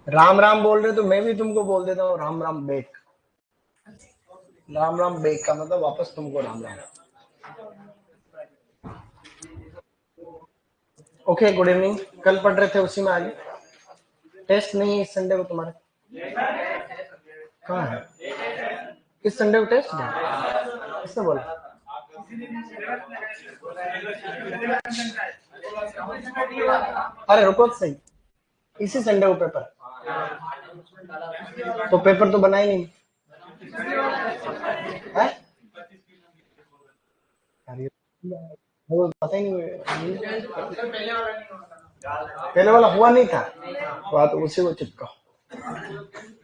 राम राम बोल रहे तो मैं भी तुमको बोल देता हूँ राम राम बेक। राम राम बेक का मतलब वापस तुमको Ram Ram. Okay, good evening. कल पढ़ रहे थे उसी में आगे। टेस्ट नहीं है इस संडे को तुम्हारे? कहाँ है? इस संडे को टेस्ट है? किसने बोला? अरे रुको तो सही, इसी संडे को पेपर। तो पेपर तो बना ही नहीं है? वो पता ही नहीं, पहले वाला हुआ नहीं था, बात उसी को चिपकाओ।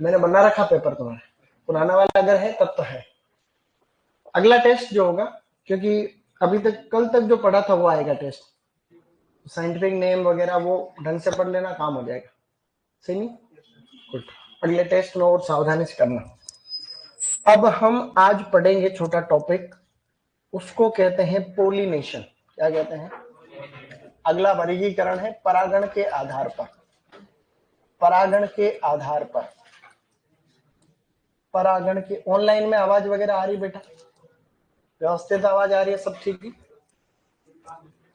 मैंने बना रखा पेपर तुम्हारा, पुराना वाला अगर है तब तो है। अगला टेस्ट जो होगा, क्योंकि अभी तक कल तक जो पढ़ा था वो आएगा टेस्ट, साइंटिफिक नेम वगैरह वो ढंग से पढ़ लेना, काम हो जाएगा। सही नहीं? गुड। अगले टेस्ट में और सावधानी से करना। अब हम आज पढ़ेंगे छोटा टॉपिक, उसको कहते हैं पोलिनेशन। क्या कहते हैं? अगला वर्गीकरण है परागण के आधार पर। परागण के आधार पर, परागण के। ऑनलाइन में आवाज वगैरह आ रही बेटा? व्यवस्थित आवाज आ रही है? सब ठीक है?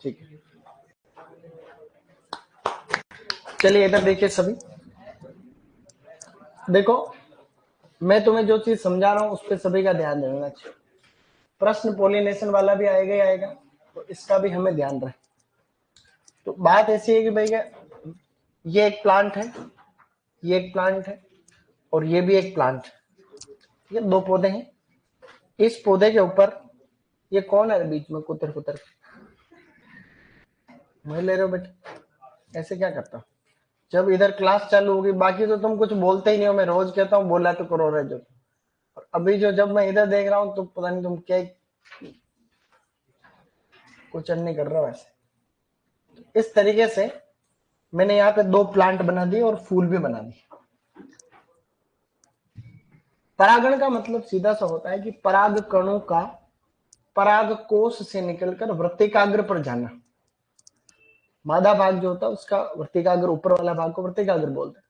ठीक है, चलिए इधर देखिए सभी। देखो, मैं तुम्हें जो चीज समझा रहा हूं उस पर सभी का ध्यान देना चाहिए। प्रश्न पोलिनेशन वाला भी आएगा ही आएगा, तो इसका भी हमें ध्यान रहे। तो बात ऐसी है कि भैया ये एक प्लांट है, ये एक प्लांट है, और ये भी एक प्लांट है। ये दो पौधे हैं। इस पौधे के ऊपर ये कौन है बीच में कुतर कुतर? मैं ले रहे हो बेटा? ऐसे क्या करता हूँ? जब इधर क्लास चालू होगी, बाकी तो तुम कुछ बोलते ही नहीं हो। मैं रोज कहता हूँ बोला तो करो रहे जो। और अभी जो जब मैं इधर देख रहा हूँ तो पता नहीं तुम क्या कुछ नहीं कर रहे हो। ऐसे इस तरीके से मैंने यहाँ पे दो प्लांट बना दिए और फूल भी बना दिए। परागण का मतलब सीधा सा होता है कि पराग कणों का पराग कोश से निकलकर वृत्तिकाग्र पर जाना। मादा भाग जो होता है उसका वृत्तिकाग्र, ऊपर वाला भाग को वृत्तिकाग्र बोलते हैं।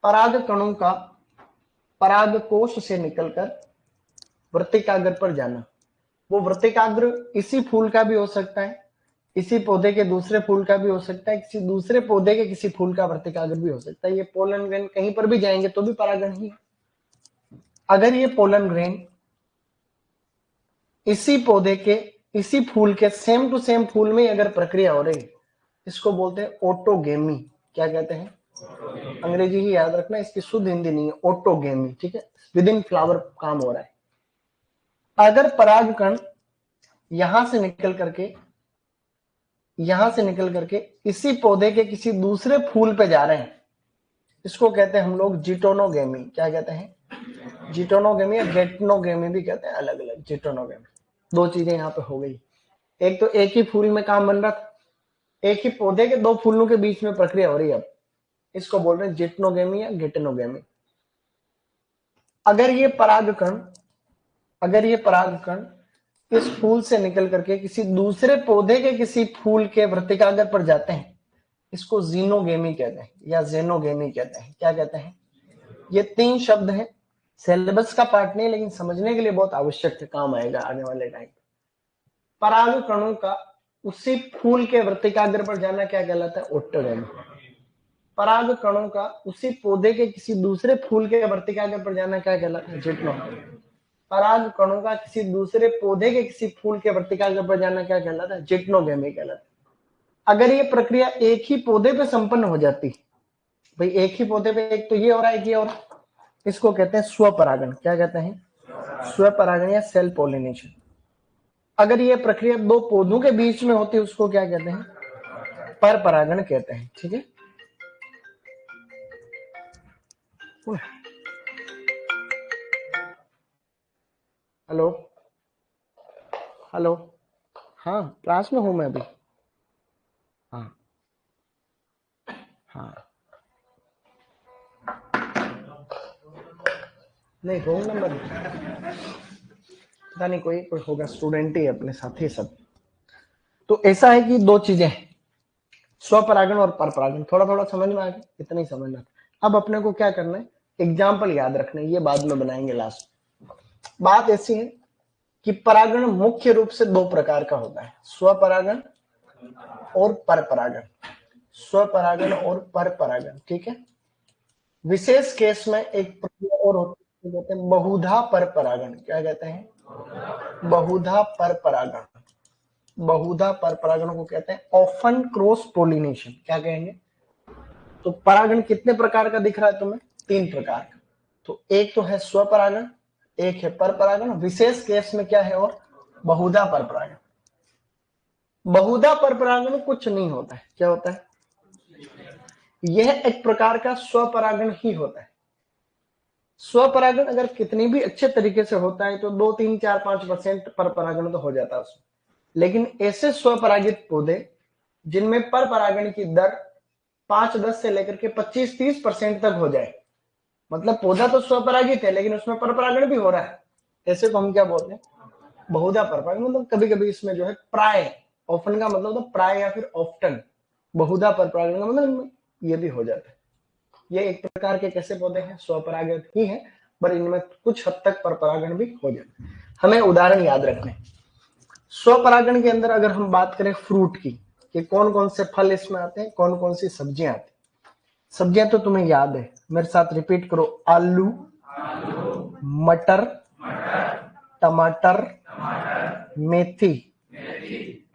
पराग कणों का पराग कोश से निकलकर वृत्तिकाग्र पर जाना। वो वृत्तिकाग्र इसी फूल का भी हो सकता है, इसी पौधे के दूसरे फूल का भी हो सकता है, किसी दूसरे पौधे के किसी फूल का वृत्तिकाग्र भी हो सकता है। ये पोलन ग्रेन कहीं पर भी जाएंगे तो भी परागण ही है। अगर ये पोलन ग्रेन इसी पौधे के इसी फूल के सेम टू सेम फूल में अगर प्रक्रिया हो रही, इसको बोलते हैं ऑटोगेमी। क्या कहते हैं? अंग्रेजी ही याद रखना, इसकी शुद्ध हिंदी नहीं है, ऑटोगेमी। ठीक है, विद इन फ्लावर काम हो रहा है। अगर परागकण यहां से निकल करके इसी पौधे के किसी दूसरे फूल पे जा रहे हैं, इसको कहते हैं हम लोग जिटोनोगेमी। क्या कहते हैं? जिटोनोगेमी या गेटनोगेमी भी कहते हैं, अलग अलग। जिटोनोगेमी, दो चीजें यहाँ पे हो गई। एक तो एक ही फूल में काम बन रहा था, एक ही पौधे के दो फूलों के बीच में प्रक्रिया हो रही है, अब इसको बोल रहे हैं जिटनोगेमी या गेटनोगेमी। अगर ये परागकण इस फूल से निकल करके किसी दूसरे पौधे के किसी फूल के वृत्तिकाग्र पर जाते हैं, इसको जीनोगेमी कहते हैं या जेनोगेमी कहते हैं। क्या कहते हैं? ये तीन शब्द हैं, सिलेबस का पार्ट नहीं, लेकिन समझने के लिए बहुत आवश्यक है, काम आएगा आने वाले टाइम। पराग कणों का उसी फूल के वृत्तिकाग्र पर जाना क्या कहलाता है? ऑटोगेमी। पराग कणों का उसी पौधे के किसी दूसरे फूल के वृत्तिकाग्र पर जाना क्या कहलाता है? जिटोनोगेमी। पराग कणों का किसी दूसरे पौधे के किसी फूल के वृत्तिकाग्र पर जाना क्या कहलाता है? जिटोनोगेमी कहलाता है। अगर ये प्रक्रिया एक ही पौधे पे संपन्न हो जाती, भाई एक ही पौधे पे एक तो ये हो रहा है, एक ये हो रहा है, इसको कहते हैं स्वपरागण। क्या कहते हैं? स्वपरागण या सेल्फ पॉलिनेशन। अगर ये प्रक्रिया दो पौधों के बीच में होती है, उसको क्या कहते हैं? परपरागण कहते हैं। ठीक है, हेलो हेलो, हाँ क्लास में हूं मैं अभी। हाँ हाँ, नहीं रोल नंबर पता नहीं, कोई होगा, स्टूडेंट ही अपने साथी सब। तो ऐसा है कि दो चीजें हैं, स्वपरागण और परपरागण थोड़ा थोड़ा समझ में आ गया, इतना ही समझना था। अब अपने को क्या करना है, एग्जाम्पल याद रखना है, ये बाद में बनाएंगे लास्ट। बात ऐसी है कि परागण मुख्य रूप से दो प्रकार का होता है, स्वपरागण और परपरागण। स्वपरागण और परपरागण, ठीक है। विशेष केस में एक प्रक्रिया और होती है, कहते हैं बहुधा परपरागण। क्या कहते हैं? बहुधा परपरागण। बहुधा परपरागण को कहते हैं ऑफन क्रॉस पोलिनेशन। क्या कहेंगे? तो परागण कितने प्रकार का दिख रहा है तुम्हें? 3 प्रकार का। तो एक तो है स्वपरागण, एक है परपरागण, विशेष केस में क्या है और बहुधा परपरागण। बहुधा परपरागण कुछ नहीं होता है, क्या होता है? यह एक प्रकार का स्वपरागण ही होता है। स्वपरागण अगर कितनी भी अच्छे तरीके से होता है तो 2, 3, 4, 5% परपरागण तो हो जाता है उसमें। लेकिन ऐसे स्वपरागित पौधे जिनमें परपरागण की दर 5-10 से लेकर के 25-30% तक हो जाए, मतलब पौधा तो स्वपरागित है लेकिन उसमें परपरागण भी हो रहा है, ऐसे को हम क्या बोलते हैं? बहुधा परपरागण। मतलब कभी कभी इसमें जो है प्राय, ऑफन का मतलब तो प्राय या फिर ऑफ्टन, बहुधा परपरागण का मतलब ये भी हो जाता है। ये एक प्रकार के कैसे पौधे हैं? स्वपरागित ही है, पर इनमें कुछ हद तक परपरागण भी हो जाता है। हमें उदाहरण याद रखने। स्वपरागण के अंदर अगर हम बात करें फ्रूट की, कि कौन कौन से फल इसमें आते हैं, कौन कौन सी सब्जियां आती हैं। सब्जियां तो तुम्हें याद है, मेरे साथ रिपीट करो। आलू, मटर, टमाटर, मेथी।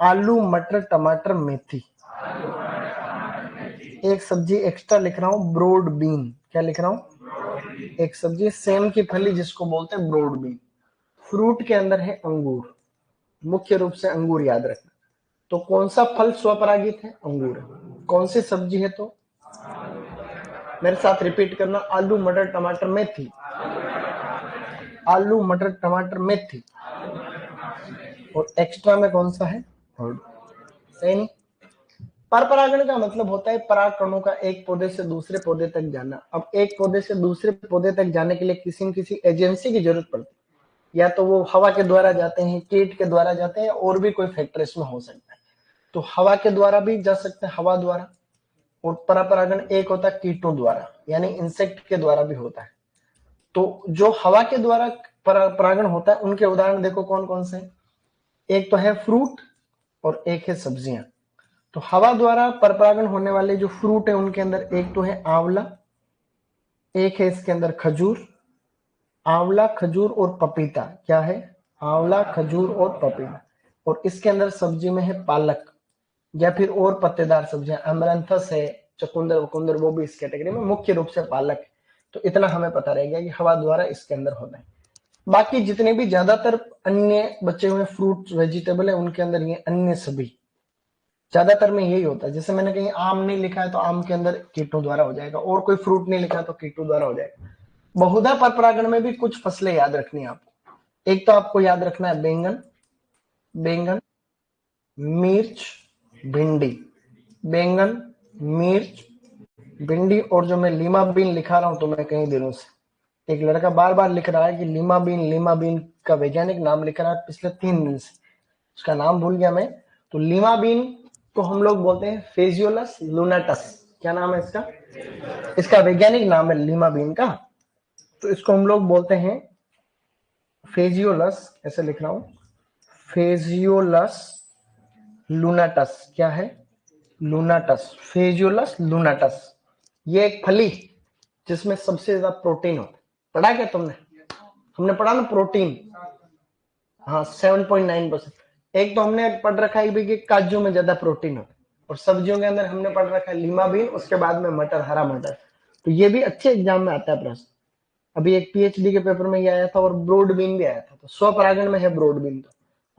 आलू, मटर, टमाटर, मेथी। एक सब्जी एक्स्ट्रा लिख रहा हूं, ब्रोड बीन। क्या लिख रहा हूं? एक सब्जी सेम की फली जिसको बोलते हैं ब्रोड बीन। फ्रूट के अंदर है अंगूर, मुख्य रूप से अंगूर याद रखना। तो कौन सा फल स्वपरागित है? अंगूर। कौन सी सब्जी है? तो मेरे साथ रिपीट करना, आलू, मटर, टमाटर, मेथी। आलू, मटर, टमाटर, मेथी। और एक्स्ट्रा में कौन सा है? सही नहीं? परपरागण का मतलब होता है परागकणों का एक पौधे से दूसरे पौधे तक जाना। अब एक पौधे से दूसरे पौधे तक जाने के लिए किसी न किसी एजेंसी की जरूरत पड़ती है, या तो वो हवा के द्वारा जाते हैं, कीट के द्वारा जाते हैं, और भी कोई फैक्टर इसमें हो सकता है। तो हवा के द्वारा भी जा सकते हैं, हवा द्वारा। और परागण एक होता है कीटों द्वारा, यानी इंसेक्ट के द्वारा भी होता है। तो जो हवा के द्वारा परागण होता है उनके उदाहरण देखो कौन कौन से। एक तो है फ्रूट और एक है सब्जियां। तो हवा द्वारा परपरागण होने वाले जो फ्रूट है उनके अंदर एक तो है आंवला, एक है इसके अंदर खजूर। आंवला, खजूर और पपीता। क्या है? आंवला, खजूर और पपीता। और इसके अंदर सब्जी में है पालक, या फिर और पत्तेदार सब्जियां, अमरंथस है, चकुंदर वकुंदर, वो भी इस कैटेगरी में। मुख्य रूप से पालक है। तो इतना हमें पता रह गया कि हवा द्वारा इसके अंदर होता है। बाकी जितने भी ज्यादातर अन्य बचे हुए फ्रूट वेजिटेबल है उनके अंदर ये अन्य सभी ज्यादातर में यही होता है। जैसे मैंने कहीं आम नहीं लिखा है तो आम के अंदर कीटों द्वारा हो जाएगा, और कोई फ्रूट नहीं लिखा है तो कीटों द्वारा हो जाएगा। बहुधा परपरागण में भी कुछ फसलें याद रखनी है आपको। एक तो आपको याद रखना है बैंगन, बैंगन, मिर्च, भिंडी। बैंगन, मिर्च, भिंडी। और जो मैं लीमा बीन लिखा रहा हूं तो मैं कई दिनों से, एक लड़का बार बार लिख रहा है कि लीमा बीन का वैज्ञानिक नाम लिख रहा है पिछले 3 दिन से, उसका नाम भूल गया मैं। तो लीमा बीन को हम लोग बोलते हैं फेजियोलस लुनाटस। क्या नाम है इसका? इसका वैज्ञानिक नाम है लीमा बीन का। तो इसको हम लोग बोलते हैं फेजियोलस, ऐसे लिख रहा हूं, फेजियोलस लुनाटस। क्या है? लुनाटस, फेजियोलस लुनाटस। ये एक फली जिसमें सबसे ज्यादा प्रोटीन होता है। पढ़ा क्या तुमने? हमने पढ़ा ना प्रोटीन। हाँ, 7.9%। एक तो हमने पढ़ रखा है कि काजू में ज्यादा प्रोटीन होता है, और सब्जियों के अंदर हमने पढ़ रखा है लीमा बीन, उसके बाद में मटर, हरा मटर। तो ये भी अच्छे एग्जाम में आता है प्रश्न। अभी एक पीएचडी के पेपर में ये आया था, और ब्रोड बीन भी आया था। तो स्वपरागण में है ब्रोड बीन तो,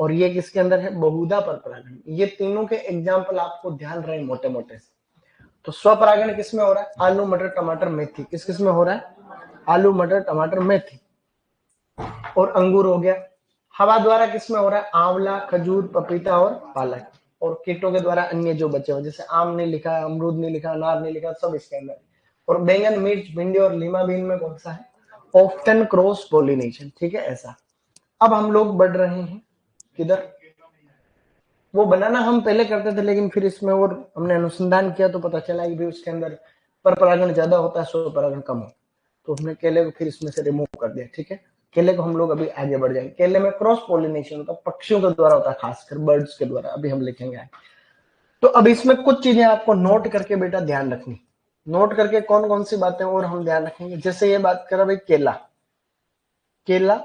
और ये किसके अंदर है? बहुधा परपरागण। ये तीनों के एग्जाम्पल आपको ध्यान रहे मोटे मोटे से। तो स्वपरागण किसमें हो रहा है? आलू, मटर, टमाटर, मेथी। किस किस में हो रहा है? आलू, मटर, टमाटर, मेथी। और अंगूर हो गया। हवा द्वारा किसमें हो रहा है? आंवला, खजूर, पपीता और पालक। और कीटों के द्वारा अन्य जो बचे हुए, जैसे आम नहीं लिखा, अमरूद नहीं लिखा, अनार नहीं लिखा, सब इसके अंदर। और बैंगन, मिर्च, भिंडी और लीमा बीन में कौन सा है? Often cross pollination. ठीक है, ऐसा। अब हम लोग बढ़ रहे हैं किधर? वो बनाना हम पहले करते थे, लेकिन फिर इसमें और हमने अनुसंधान किया तो पता चला कि भाई उसके अंदर पर परागण ज्यादा होता है, स्व परागण कम होता है, तो हमने केले को फिर इसमें से रिमूव कर दिया। ठीक है, केले को हम लोग अभी आगे बढ़ जाएंगे। केले में क्रॉस पॉलिनेशन होता है, पक्षियों के द्वारा होता है, खासकर बर्ड्स के द्वारा, अभी हम लिखेंगे। तो अब इसमें कुछ चीजें आपको नोट करके बेटा ध्यान रखनी। नोट करके कौन कौन सी बातें और हम ध्यान रखेंगे, जैसे ये बात करा भाई केला, केला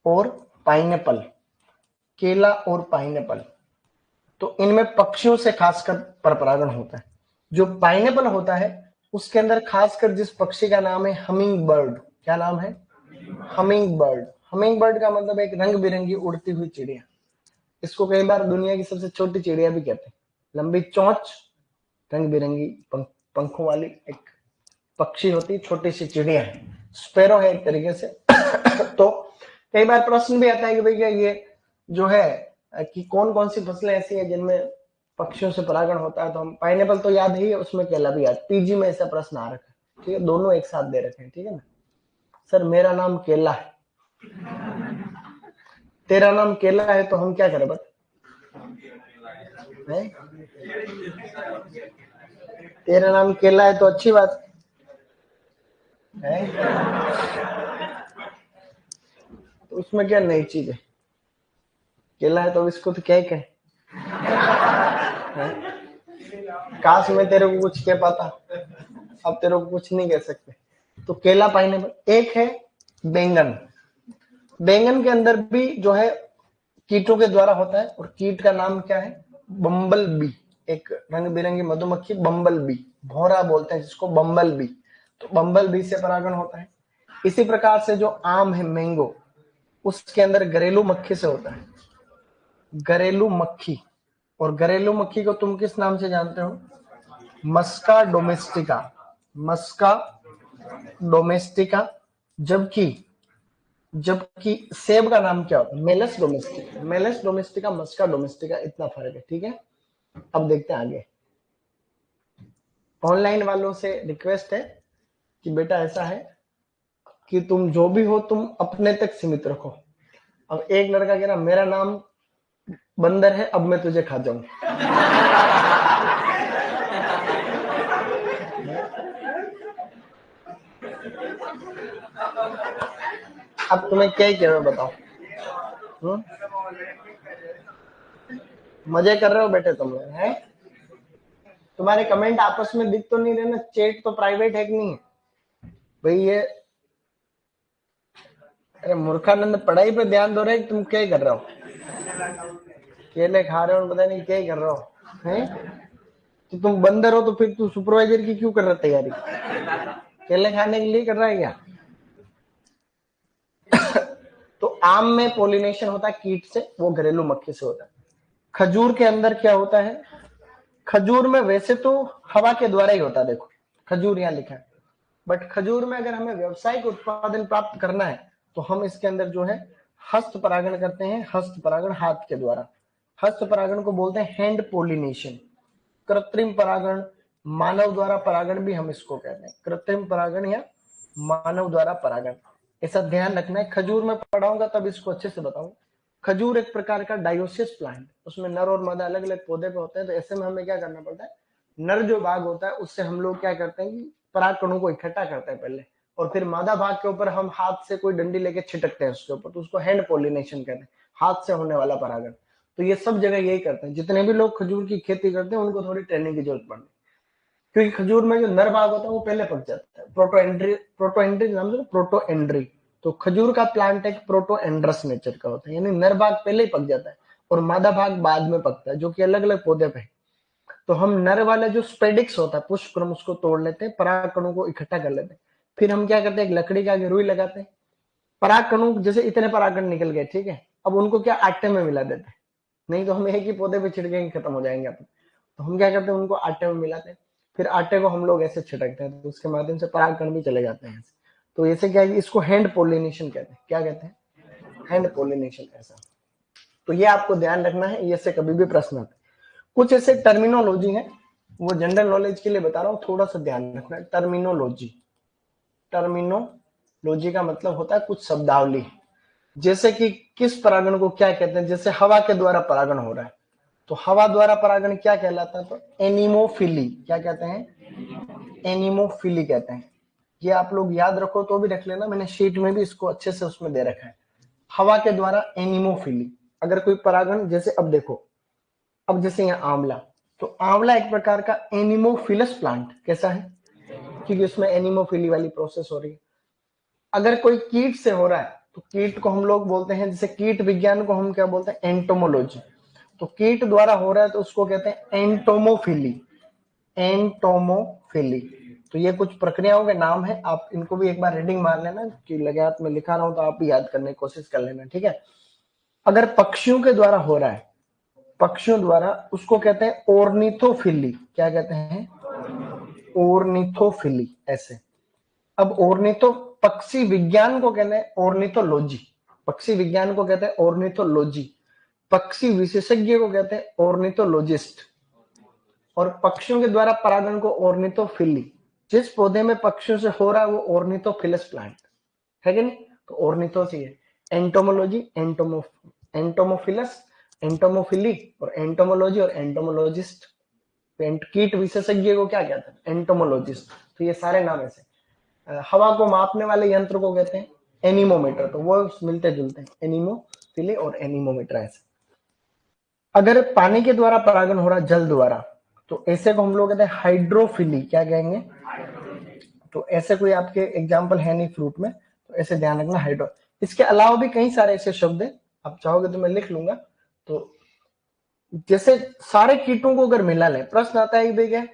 और पाइनएप्पल, केला और पाइनएप्पल, तो इनमें पक्षियों से खासकर परपरागण होता है। जो पाइनएप्पल होता है उसके अंदर खासकर जिस पक्षी का नाम है हमिंग बर्ड, क्या नाम है, हमिंग बर्ड। हमिंग बर्ड का मतलब एक रंग बिरंगी उड़ती हुई चिड़िया, इसको कई बार दुनिया की सबसे छोटी चिड़िया भी कहते हैं। लंबी चोंच, रंग बिरंगी पंखों वाली एक पक्षी होती, छोटी सी चिड़िया है, स्पैरो है एक तरीके से। तो कई बार प्रश्न भी आता है कि भैया ये जो है कि कौन कौन सी फसलें ऐसी हैं जिनमें पक्षियों से परागण होता है, तो हम पाइनएप्पल तो याद ही है, उसमें केला भी याद, पीजी में ऐसा प्रश्न आ रखा है। ठीक है, दोनों एक साथ दे रखे हैं। ठीक है ना, सर मेरा नाम केला है, तेरा नाम केला है, तो हम क्या करें बता, तेरा नाम केला है तो अच्छी बात है, तो उसमें क्या नई चीज है, केला है तो इसको तो क्या ही कहे, काश मैं तेरे को कुछ कह पाता, अब तेरे को कुछ नहीं कह सकते। तो केला पाइनएप्पल। एक है बैंगन, बैंगन के अंदर भी जो है कीटों के द्वारा होता है, और कीट का नाम क्या है, बम्बल बी, एक रंग बिरंगी मधुमक्खी, बम्बल बी, भौरा बोलते हैं जिसको, बम्बल बी, तो बम्बल बी से परागण होता है। इसी प्रकार से जो आम है मैंगो, उसके अंदर घरेलू मक्खी से होता है, घरेलू मक्खी, और घरेलू मक्खी को तुम किस नाम से जानते हो, मस्का डोमेस्टिका, मस्का डोमेस्टिका। जबकि जबकि सेब का नाम क्या होता है, मेलस डोमेस्टिका, मेलस डोमेस्टिका, मस्का डोमेस्टिका, इतना फर्क है। ठीक है, अब देखते हैं आगे। ऑनलाइन वालों से रिक्वेस्ट है कि बेटा ऐसा है कि तुम जो भी हो तुम अपने तक सीमित रखो। अब एक लड़का कह रहा मेरा नाम बंदर है, अब मैं तुझे खा जाऊं। अब तुम्हें क्या ही कह बताओ, मजे कर रहे हो बेटे तुम लोग हैं, तुम्हारे कमेंट आपस में दिख तो नहीं रहे ना, चैट तो प्राइवेट है कि नहीं है भाई ये, अरे मूर्खानंद पढ़ाई पे ध्यान दो रहे, तुम क्या कर रहे हो, केले खा रहे हो, पता नहीं क्या कर रहे हो हैं, तो तुम बंदर हो तो फिर तू सुपरवाइजर की क्यों कर रहा तैयारी, केले खाने के लिए कर रहा है क्या। तो आम में पोलिनेशन होता है कीट से, वो घरेलू मक्खी से होता है। खजूर के अंदर क्या होता है, खजूर में वैसे तो हवा के द्वारा ही होता है, देखो खजूर यहाँ लिखा है, बट खजूर में अगर हमें व्यावसायिक उत्पादन प्राप्त करना है तो हम इसके अंदर जो है हस्त परागण करते हैं, हस्त परागण हाथ के द्वारा। हस्त परागण को बोलते हैं हैंड पोलिनेशन। कृत्रिम परागण, मानव द्वारा परागण भी हम इसको कहते हैं, कृत्रिम परागण या मानव द्वारा परागण, ऐसा ध्यान रखना है। खजूर में पढ़ाऊंगा तब इसको अच्छे से बताऊंगा। खजूर एक प्रकार का डायोसिस प्लांट, उसमें नर और मादा अलग अलग पौधे पे होते हैं, तो ऐसे में हमें क्या करना पड़ता है, नर जो भाग होता है उससे हम लोग क्या करते हैं कि पराग कणों को इकट्ठा करते हैं पहले, और फिर मादा भाग के ऊपर हम हाथ से कोई डंडी लेके छिटकते हैं उसके ऊपर, तो उसको हैंड पोलिनेशन कहते हैं, हाथ से होने वाला परागण। तो ये सब जगह यही करते हैं, जितने भी लोग खजूर की खेती करते हैं उनको थोड़ी ट्रेनिंग की जरूरत पड़ती है, क्योंकि खजूर में जो नर भाग होता है वो पहले पक जाता है, प्रोटोएंड्री नाम से, प्रोटोएंड्री। तो खजूर का प्लांट एक प्रोटोएंड्रस नेचर का होता है, यानी नर भाग पहले ही पक जाता है और मादा भाग बाद में पकता है, जो कि अलग अलग पौधे पे। तो हम नर वाला जो स्पेडिक्स होता है पुष्पक्रम, उसको तोड़ लेते हैं, पराग कणों को इकट्ठा कर लेते हैं, फिर हम क्या करते हैं, एक लकड़ी के आगे रुई लगाते हैं, पराग कणों जैसे इतने परागकण निकल गए, ठीक है, अब उनको क्या आटे में मिला देते हैं, नहीं तो हम एक ही पौधे पे छिड़केंगे खत्म हो जाएंगे अपन, तो हम क्या करते हैं, उनको आटे में मिलाते हैं, फिर आटे को हम लोग ऐसे छिड़कते हैं, तो उसके माध्यम से परागकण भी चले जाते हैं। तो ऐसे क्या है, इसको हैंड पोलिनेशन कहते हैं, क्या कहते हैं, हैंड पोलिनेशन। ऐसा तो ये आपको ध्यान रखना है, ये से कभी भी प्रश्न आता है। कुछ ऐसे टर्मिनोलॉजी है, वो जनरल नॉलेज के लिए बता रहा हूँ, थोड़ा सा ध्यान रखना है। टर्मिनोलॉजी, टर्मिनोलॉजी का मतलब होता है कुछ शब्दावली, जैसे कि किस परागण को क्या कहते हैं, जैसे हवा के द्वारा परागण हो रहा है, तो हवा द्वारा परागण क्या कहलाता है? तो एनिमोफिली। क्या कहते हैं? एनिमोफिली कहते हैं। ये आप लोग याद रखो तो भी रख लेना, मैंने शीट में भी इसको अच्छे से उसमें दे रखा है। हवा के द्वारा एनिमोफिली। अगर कोई परागण, जैसे अब देखो, अब जैसे यहाँ आंवला, तो आंवला एक प्रकार का एनिमोफिलस प्लांट। कैसा है? क्योंकि उसमें एनिमोफिली वाली प्रोसेस हो रही है। अगर कोई कीट से हो रहा है तो कीट को हम लोग बोलते हैं, जैसे कीट विज्ञान को हम क्या बोलते हैं? एंटोमोलॉजी। तो कीट द्वारा हो रहा है तो उसको कहते हैं एंटोमोफिली। एंटोमोफिली। तो ये कुछ प्रक्रियाओं के नाम है, आप इनको भी एक बार रीडिंग मार लेना, कि लगातार में लिखा रहा हूं तो आप भी याद करने की कोशिश कर लेना, ठीक है। अगर पक्षियों के द्वारा हो रहा है, पक्षियों द्वारा, उसको कहते हैं ऑर्निथोफिली। क्या कहते हैं? ऑर्निथोफिली। ऐसे। अब ऑर्निथो, पक्षी विज्ञान को कहते हैं ऑर्निथोलॉजी। पक्षी विज्ञान को कहते हैं ऑर्निथोलॉजी। पक्षी विशेषज्ञ को कहते हैं ऑर्निथोलॉजिस्ट। और पक्षियों के द्वारा परागण को ऑर्निथोफिली। जिस पौधे में पक्षियों से हो रहा है वो ऑर्निथोफिलस प्लांट है कि नहीं? तो ऑर्निथो से है। एंटोमोलॉजी, एंटोमोफिलस, एंटोमोफिली, और एंटोमोलॉजी और एंटोमोलॉजिस्ट। कीट विशेषज्ञ को क्या कहते हैं? एंटोमोलॉजिस्ट। तो ये सारे नाम ऐसे। हवा को मापने वाले यंत्र को कहते हैं एनीमोमीटर। तो वो मिलते जुलते हैं, एनीमोफिली और एनीमोमीटर। ऐसे। अगर पानी के द्वारा परागण हो रहा जल द्वारा, तो ऐसे को हम लोग कहते हैं हाइड्रोफिली। क्या कहेंगे? तो ऐसे कोई आपके एग्जाम्पल है नहीं फ्रूट में, तो ऐसे ध्यान रखना, हाइड्रो। इसके अलावा भी कई सारे ऐसे शब्द है, आप चाहोगे तो मैं लिख लूंगा। तो जैसे सारे कीटों को अगर मिला ले, प्रश्न आता है देखिए,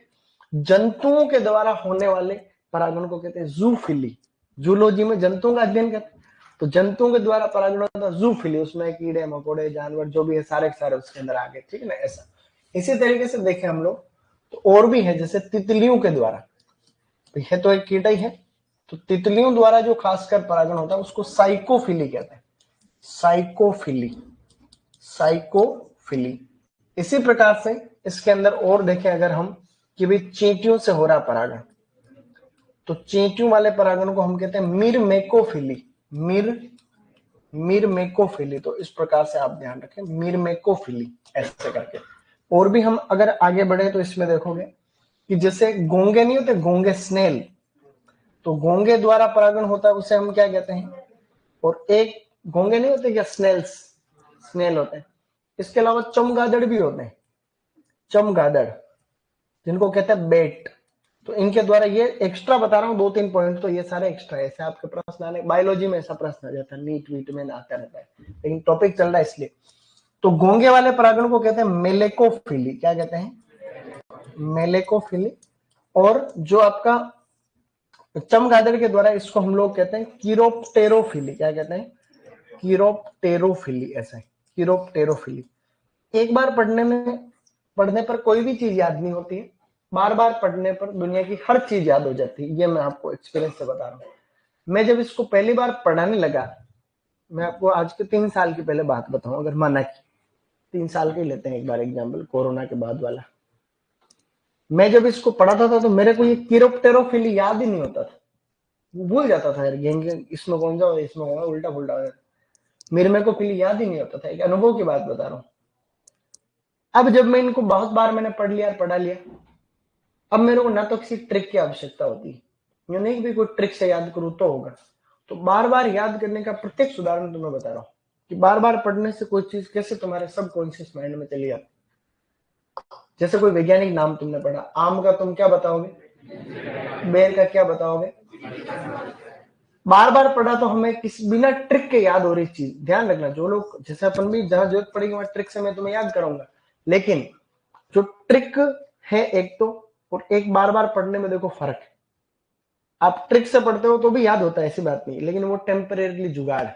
जंतुओं के द्वारा होने वाले परागण को कहते हैं जूफिली। जूलॉजी में जंतुओं का अध्ययन करते हैं, तो जंतुओं के द्वारा परागण होता है जूफिली। उसमें कीड़े मकोड़े जानवर जो भी है सारे के सारे उसके अंदर आ गए, ठीक है ना। ऐसा। इसी तरीके से देखें हम लोग तो और भी है, जैसे तितलियों के द्वारा, यह तो एक कीड़ा ही है, तो तितलियों द्वारा जो खासकर परागण होता है उसको साइकोफिली कहते हैं। साइकोफिली। साइकोफिली। इसी प्रकार से इसके अंदर और देखें अगर हम, कि भाई चींटियों से हो रहा परागण, तो चींटियों वाले परागण को हम कहते हैं मिरमेकोफिली। मिरमेकोफिली। तो इस प्रकार से आप ध्यान रखें, मिरमेकोफिली ऐसे करके। और भी हम अगर आगे बढ़े तो इसमें देखोगे कि जैसे घोंगे नहीं होते, घोंगे, स्नेल, तो घोंगे द्वारा परागण होता है, उसे हम क्या कहते हैं? और एक घोंगे नहीं होते क्या, स्नेल्स, स्नेल होते हैं। इसके अलावा चमगादड़ भी होते हैं, चमगादड़, जिनको कहते हैं बेट। तो इनके द्वारा, ये एक्स्ट्रा बता रहा हूँ 2-3 पॉइंट, तो ये सारे एक्स्ट्रा है। ऐसे आपके प्रश्न आने, बायोलॉजी में ऐसा प्रश्न आ जाता है, नीट वीट में आता रहता है, लेकिन टॉपिक चल रहा है इसलिए। तो घोंगे वाले परागण को कहते हैं मेलेकोफिली। क्या कहते हैं? मेलेकोफिली। और जो आपका चमगादड़ के द्वारा, इसको हम लोग कहते हैं कीरोप्टेरोफिली। क्या कहते हैं? कीरोप्टेरोफिली। ऐसा है, कीरोप्टेरोफिली। एक बार पढ़ने पर कोई भी चीज याद नहीं होती है, बार बार पढ़ने पर दुनिया की हर चीज याद हो जाती है। ये मैं आपको एक्सपीरियंस से बता रहा हूँ। मैं जब इसको पहली बार पढ़ाने लगा, मैं आपको आज के 3 साल की पहले बात बताऊं, अगर माना कि 3 साल के लेते हैं एक बार एग्जाम्पल, कोरोना के बाद वाला। मैं जब इसको पढ़ाता था तो मेरे को ये कीरोप्टेरोफिली याद ही नहीं होता था, भूल जाता था यार, इसमें कौन सा इसमें कौन सा, उल्टा पुल्टा हो जाता। मेरे को फिर याद ही नहीं होता था, एक अनुभव की बात बता रहा हूँ। अब जब मैं इनको बहुत बार मैंने पढ़ लिया, पढ़ा लिया, अब मेरे को ना तो किसी ट्रिक की आवश्यकता होती, ये नहीं कि कोई ट्रिक से याद करूँ तो होगा। तो बार बार याद करने का प्रत्यक्ष उदाहरण तुम्हें बता रहा हूँ, कि बार बार पढ़ने से कोई चीज कैसे तुम्हारे सबकॉन्शियस माइंड में चली जाती। जैसे कोई वैज्ञानिक नाम तुमने पढ़ा, आम का तुम क्या बताओगे? बेर का क्या बताओगे? बार बार पढ़ा तो हमें किसी बिना ट्रिक के याद हो रही चीज। ध्यान रखना, जो लोग, जैसे अपन भी जहां जरूरत पड़ेगी वहां ट्रिक से मैं तुम्हें याद कराऊंगा, लेकिन जो ट्रिक है एक तो, और एक बार बार पढ़ने में देखो फर्क है। आप ट्रिक से पढ़ते हो तो भी याद होता है, ऐसी बात नहीं, लेकिन वो टेम्परेरीली जुगाड़ है।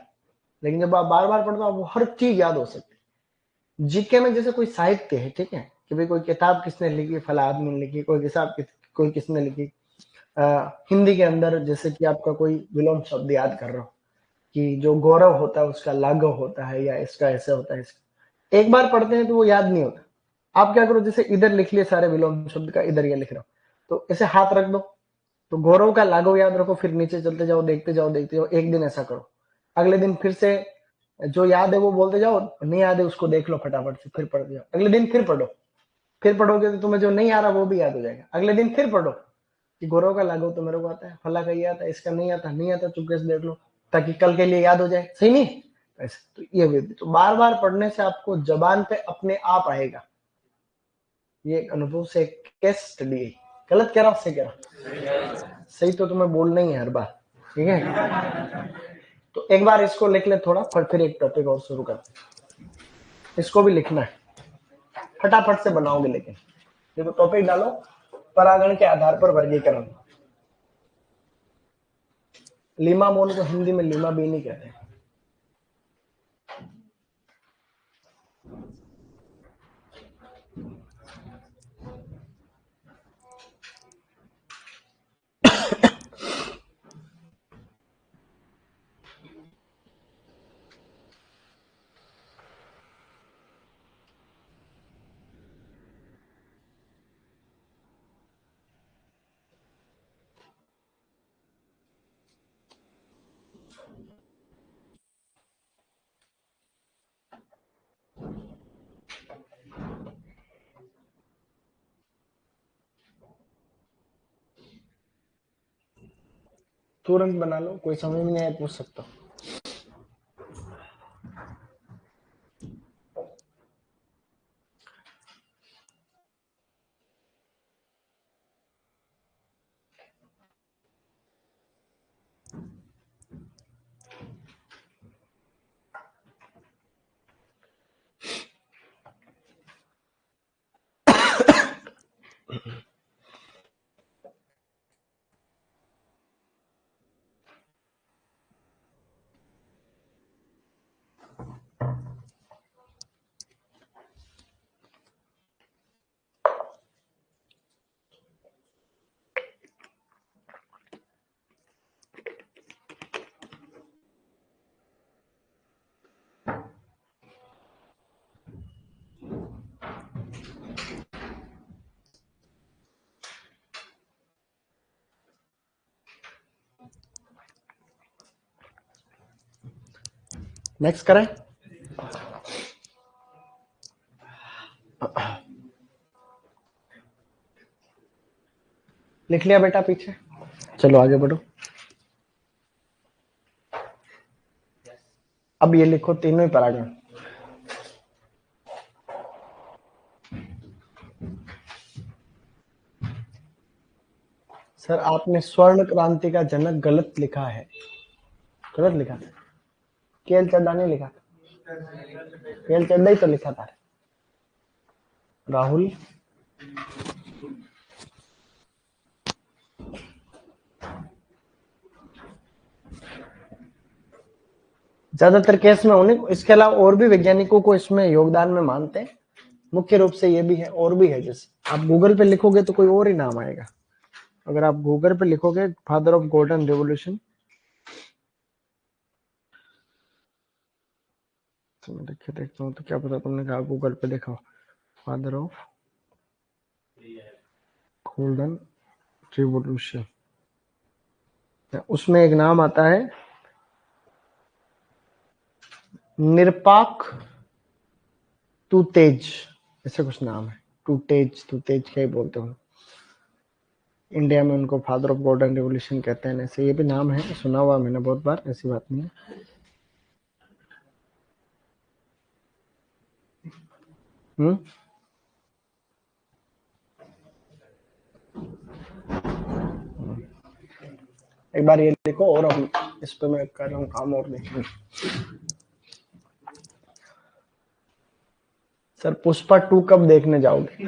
लेकिन जब आप बार बार पढ़ते हो वो हर चीज याद हो सकती है। जीके में जैसे कोई साहित्य है, ठीक है, कि भाई कोई किताब किसने लिखी, फला आदमी ने लिखी, कोई किसने लिखी। हिंदी के अंदर जैसे कि आपका कोई विलोम शब्द याद कर रहा हो, कि जो गौरव होता है उसका लाघव होता है, या इसका ऐसे होता है, इसका एक बार पढ़ते हैं तो वो याद नहीं होता। आप क्या करो, जैसे इधर लिख लिए सारे विलोम शब्द का, इधर ये लिख रहा हूं, तो ऐसे हाथ रख दो, तो गौरव का लाघव याद रखो, फिर नीचे चलते जाओ, देखते जाओ, एक दिन ऐसा करो, अगले दिन फिर से जो याद है वो बोलते जाओ, नहीं याद है उसको देख लो फटाफट से, फिर पढ़ जाओ। अगले दिन फिर पढ़ो, फिर पढ़ोगे तो तुम्हें जो नहीं आ रहा वो भी याद हो जाएगा। अगले दिन फिर पढ़ो कि गौरव का लागू तो मेरे को आता है, फला का ये आता है, इसका नहीं आता, नहीं आता चुपके से देख लो, ताकि कल के लिए याद हो जाए। सही नहीं ऐसे? तो ये विधि, तो बार बार पढ़ने से आपको जबान पे अपने आप आएगा। ये एक अनुभव से केस स्टडी है। गलत कह रहा हूं, सही कह रहा? सही तो तुम्हें बोलना ही है हर बार, ठीक है? तो एक बार इसको लिख ले थोड़ा, फिर एक टॉपिक और शुरू करते हैं। इसको भी लिखना है, फटाफट से बनाओगे। लेकिन देखो टॉपिक डालो, परागण के आधार पर वर्गीकरण। लीमा मोल को हिंदी में लीमा बीनी कहते हैं। तुरंत बना लो, कोई समझ में नहीं आए पूछ सकता। नेक्स्ट करें। लिख लिया बेटा पीछे? चलो आगे बढ़ो। अब ये लिखो तीनों ही परागण। सर आपने स्वर्ण क्रांति का जनक गलत लिखा है, गलत लिखा था। केएल चड्डा नहीं लिखा था, केएल चड्डा ही तो लिखा था। राहुल ज्यादातर केस में उन्हें, इसके अलावा और भी वैज्ञानिकों को इसमें योगदान में मानते हैं। मुख्य रूप से ये भी है, और भी है। जैसे आप गूगल पे लिखोगे तो कोई और ही नाम आएगा। अगर आप गूगल पे लिखोगे फादर ऑफ गोल्डन रेवोल्यूशन, तो मैं देखता हूँ तो क्या पता तुमने कहा गूगल पे देखा, फादर ऑफ गोल्डन रिवोल्यूशन, उसमें एक नाम आता है निरपाक टूतेज, ऐसा कुछ नाम है। टूतेज क्या ही बोलते हो, इंडिया में उनको फादर ऑफ गोल्डन रिवोल्यूशन कहते हैं। ऐसे ये भी नाम है, सुना हुआ मैंने बहुत बार, ऐसी बात नहीं है। एक बार ये लिखो, और अब इस पे मैं कर रहा हूँ काम और देखेंगे। सर पुष्पा 2 कब देखने जाओगे?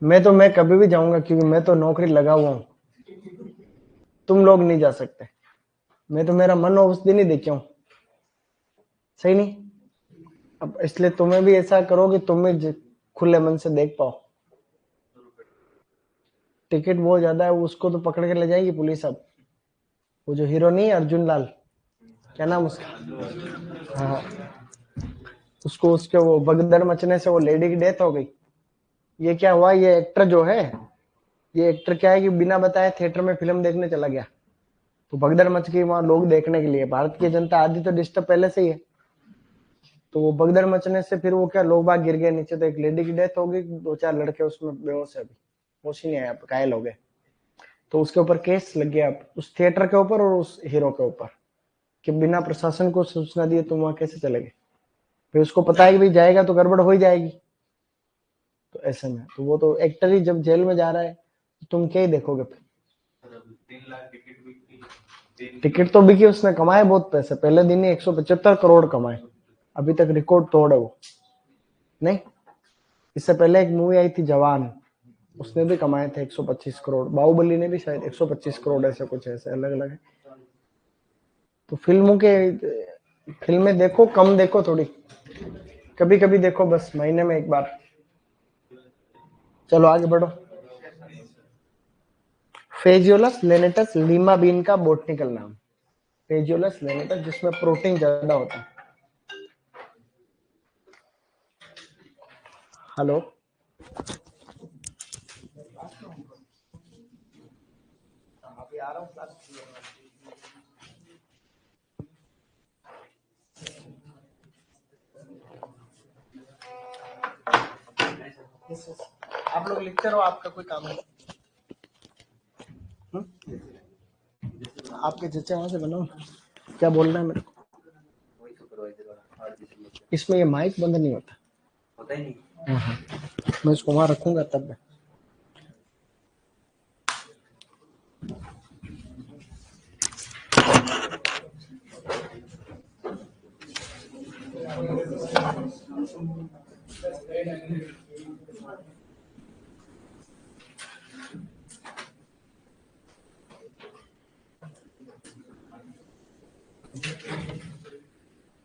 मैं कभी भी जाऊंगा, क्योंकि मैं तो नौकरी लगा हुआ हूँ, तुम लोग नहीं जा सकते। मैं तो मेरा मन हो उस दिन ही देखे हूँ, सही नहीं? अब इसलिए तुम्हें भी ऐसा करो कि तुम भी खुले मन से देख पाओ। टिकट बहुत ज्यादा है, उसको तो पकड़ के ले जाएगी पुलिस। अब वो जो हीरो नहीं है अर्जुन लाल, क्या नाम उसका, हाँ, उसको उसके वो भगदड़ मचने से वो लेडी की डेथ हो गई। ये क्या हुआ, ये एक्टर जो है, ये एक्टर क्या है कि बिना बताए थिएटर में फिल्म देखने चला गया। तो भगदड़ मच गई वहां लोग देखने के लिए। भारत की जनता आधी तो डिस्टर्ब पहले से ही है, तो वो भगदड़ मचने से फिर वो क्या लोग बाग गिर गए नीचे, तो एक लेडी की डेथ हो गई, 2-4 लड़के उसमें बेहोश है, अभी होश ही नहीं आया, घायल हो गए। तो उसके ऊपर केस लग गया उस थिएटर के ऊपर और उस हीरो के ऊपर कि बिना प्रशासन को सूचना दिए तुम वहां कैसे चले गए। फिर उसको पता है कि भाई जाएगा तो गड़बड़ हो ही जाएगी। तो ऐसे में तो वो तो एक्टर ही जब जेल में जा रहा है तो तुम क्या ही देखोगे फिर। 3 लाख टिकट तो बिकी, उसने कमाए बहुत पैसे, पहले दिन ही 175 करोड़ कमाए, अभी तक रिकॉर्ड तोड़ है वो। नहीं, इससे पहले एक मूवी आई थी जवान, उसने भी कमाए थे 125 करोड़, बाहुबली ने भी शायद 125 करोड़, ऐसे कुछ ऐसे अलग अलग है। तो फिल्में देखो, कम देखो थोड़ी, कभी कभी देखो, बस महीने में एक बार। चलो आगे बढ़ो। फेजियोलस लेनेटस लीमा बीन का बोटनिकल नाम, फेजियोलस लेनेटस, जिसमें प्रोटीन ज्यादा होता है। हेलो, अभी आ रहा हूँ क्लास। आप लोग लिखते रहो, आपका कोई काम है। आपके चचा वहां से बनाओ, क्या बोलना है मेरे को। इसमें ये माइक बंद नहीं होता ही नहीं। मैं इसको वहां रखूंगा तब मैं।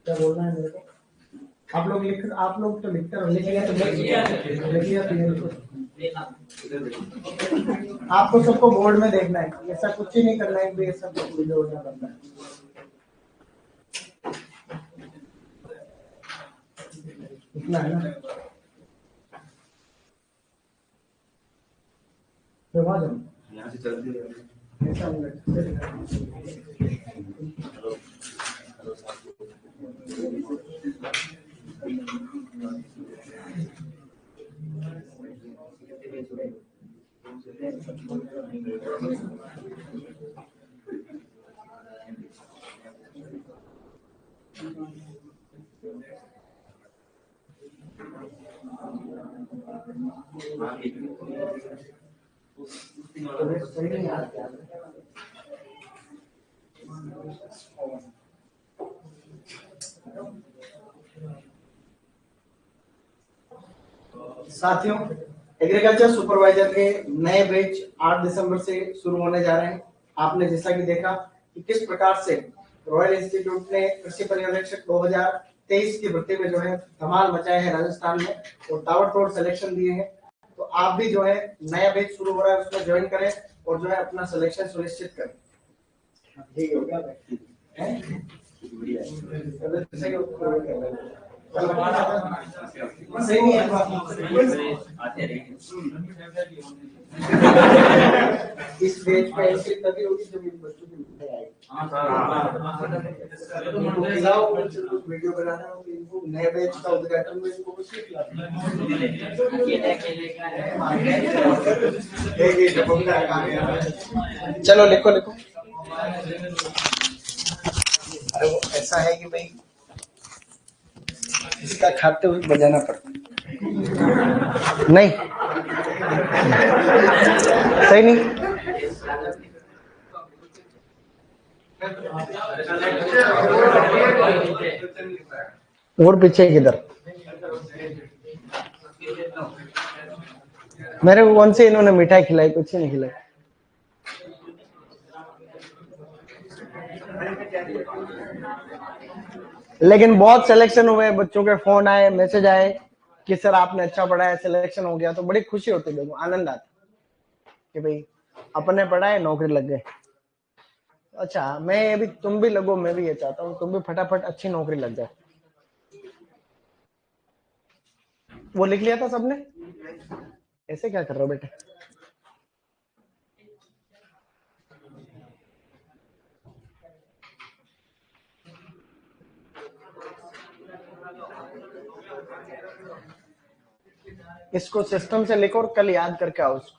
क्या बोलना है मेरे को। आप लोग तो लिखते रहो, लिखिए तो आपको सबको बोर्ड में देखना है, ऐसा कुछ ही नहीं करना है कि ये सब वीडियो हो जाता है। इतना है ना, तो वहां जाओ, यहाँ से चलते ऐसा साथियों, एग्रीकल्चर सुपरवाइजर के नए बैच 8 दिसंबर से शुरू होने जा रहे हैं। आपने जैसा कि देखा कि किस प्रकार से रॉयल इंस्टीट्यूट ने कृषि पर्यवेक्षक 2023 की भर्ती में जो है धमाल मचाए है राजस्थान में, और ताबड़तोड़ सिलेक्शन दिए हैं। तो आप भी जो है नया बैच शुरू हो रहा है उसमें ज्वाइन करें और जो है अपना सिलेक्शन सुनिश्चित करें। ठीक हो गया भाई, सही नहीं है। इस पेज पे ऐसे तभी होगी जब इन बच्चों की मिठाई आएगी। इनको खिलाओ, वीडियो बनाना हो कि इनको नए बैच का उद्घाटन में इनको कुछ खिलाओ। चलो लिखो लिखो। अरे वो ऐसा है कि भाई इसका खाते हुए बजाना पड़ता नहीं, सही नहीं। और पीछे किधर, मेरे को कौन से इन्होंने मिठाई खिलाई, कुछ ही नहीं खिलाई। लेकिन बहुत सिलेक्शन हुए, बच्चों के फोन आए, मैसेज आए कि सर आपने अच्छा पढ़ाया, सिलेक्शन हो गया, तो बड़ी खुशी होती, देखो आनंद आता कि भाई अपने पढ़ाए नौकरी लग गए। अच्छा, मैं अभी तुम भी लगो, मैं भी ये चाहता हूँ तुम भी फटाफट अच्छी नौकरी लग जाए। वो लिख लिया था सबने, ऐसे क्या कर रहे हो बेटे। इसको सिस्टम से लिखो और कल याद करके आओ उसको।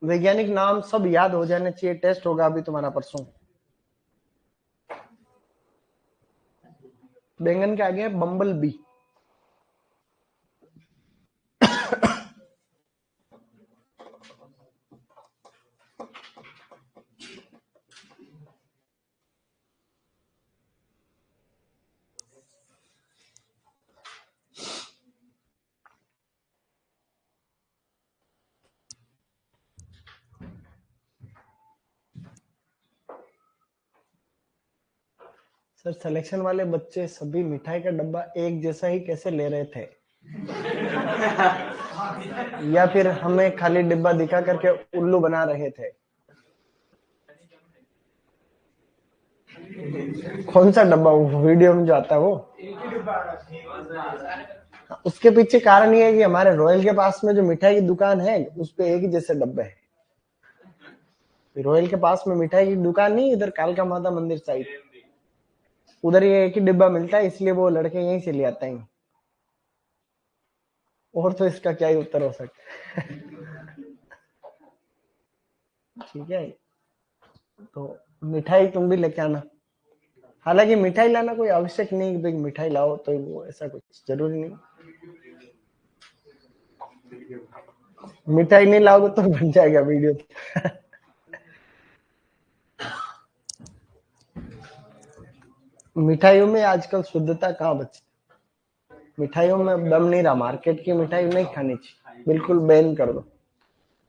वैज्ञानिक नाम सब याद हो जाने चाहिए। टेस्ट होगा अभी तुम्हारा परसों। बैंगन के आगे है बम्बल बी। सर सिलेक्शन वाले बच्चे सभी मिठाई का डब्बा एक जैसा ही कैसे ले रहे थे? या फिर हमें खाली डिब्बा दिखा करके उल्लू बना रहे थे? कौन सा डब्बा? वो वीडियो में जो आता है वो? उसके पीछे कारण ये है कि हमारे रॉयल के पास में जो मिठाई की दुकान है उस पे एक ही जैसे डब्बे हैं। रॉयल के पास में मिठाई की दुकान नहीं, इधर कालका माता मंदिर साइड, उधर ये एक ही डिब्बा मिलता है, इसलिए वो लड़के यहीं से ले आते हैं। और तो इसका क्या ही उत्तर हो सकता है। ठीक है, तो मिठाई तुम भी लेके आना। हालांकि मिठाई लाना कोई आवश्यक नहीं कि भाई मिठाई लाओ, तो वो ऐसा कुछ जरूरी नहीं। मिठाई नहीं लाओगे तो बन जाएगा वीडियो। मिठाइयों में आजकल शुद्धता कहाँ बची? मिठाइयों में दम नहीं रहा। मार्केट की मिठाई नहीं खानी चाहिए, बिल्कुल बैन कर दो।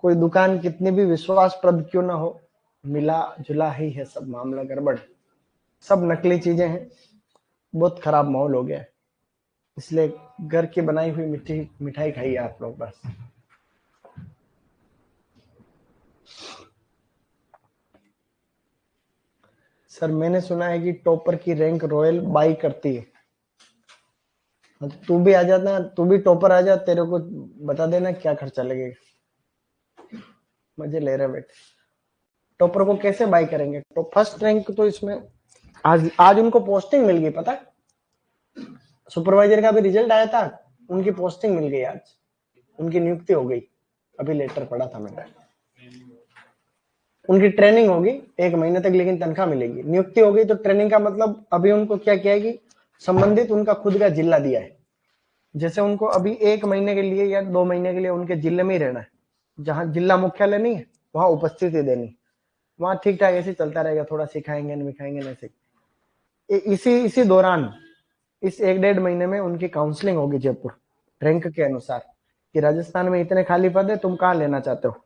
कोई दुकान कितनी भी विश्वासप्रद क्यों ना हो, मिला जुला ही है सब, मामला गड़बड़। सब नकली चीजें हैं, बहुत खराब माहौल हो गया है। इसलिए घर की बनाई हुई मिठाई खाइए आप लोग बस। सर मैंने सुना है कि टॉपर की रैंक रॉयल बाई करती है। तू भी आ जाता, तू भी टॉपर आ जा, तेरे को बता देना क्या खर्चा लगेगा। मजे ले रहे बेटे। टॉपर को कैसे बाई करेंगे? तो फर्स्ट रैंक तो इसमें आज उनको पोस्टिंग मिल गई, पता? सुपरवाइजर का भी रिजल्ट आया था, उनकी पोस्टिंग मिल गई आज, उनकी नियुक्ति हो गई। अभी लेटर पड़ा था मेरा। उनकी ट्रेनिंग होगी 1 महीने तक, लेकिन तनख्वाह मिलेगी। नियुक्ति हो गई तो ट्रेनिंग का मतलब अभी उनको क्या किया है कि संबंधित उनका खुद का जिला दिया है। जैसे उनको अभी 1 महीने के लिए या 2 महीने के लिए उनके जिले में ही रहना है, जहां जिला मुख्यालय नहीं है वहां उपस्थिति देनी। वहां ठीक ठाक ऐसे चलता रहेगा, थोड़ा सिखाएंगे मिखाएंगे ऐसे। इसी दौरान इस 1-1.5 महीने में उनकी काउंसलिंग होगी जयपुर रैंक के अनुसार, कि राजस्थान में इतने खाली पद है, तुम कहाँ लेना चाहते हो।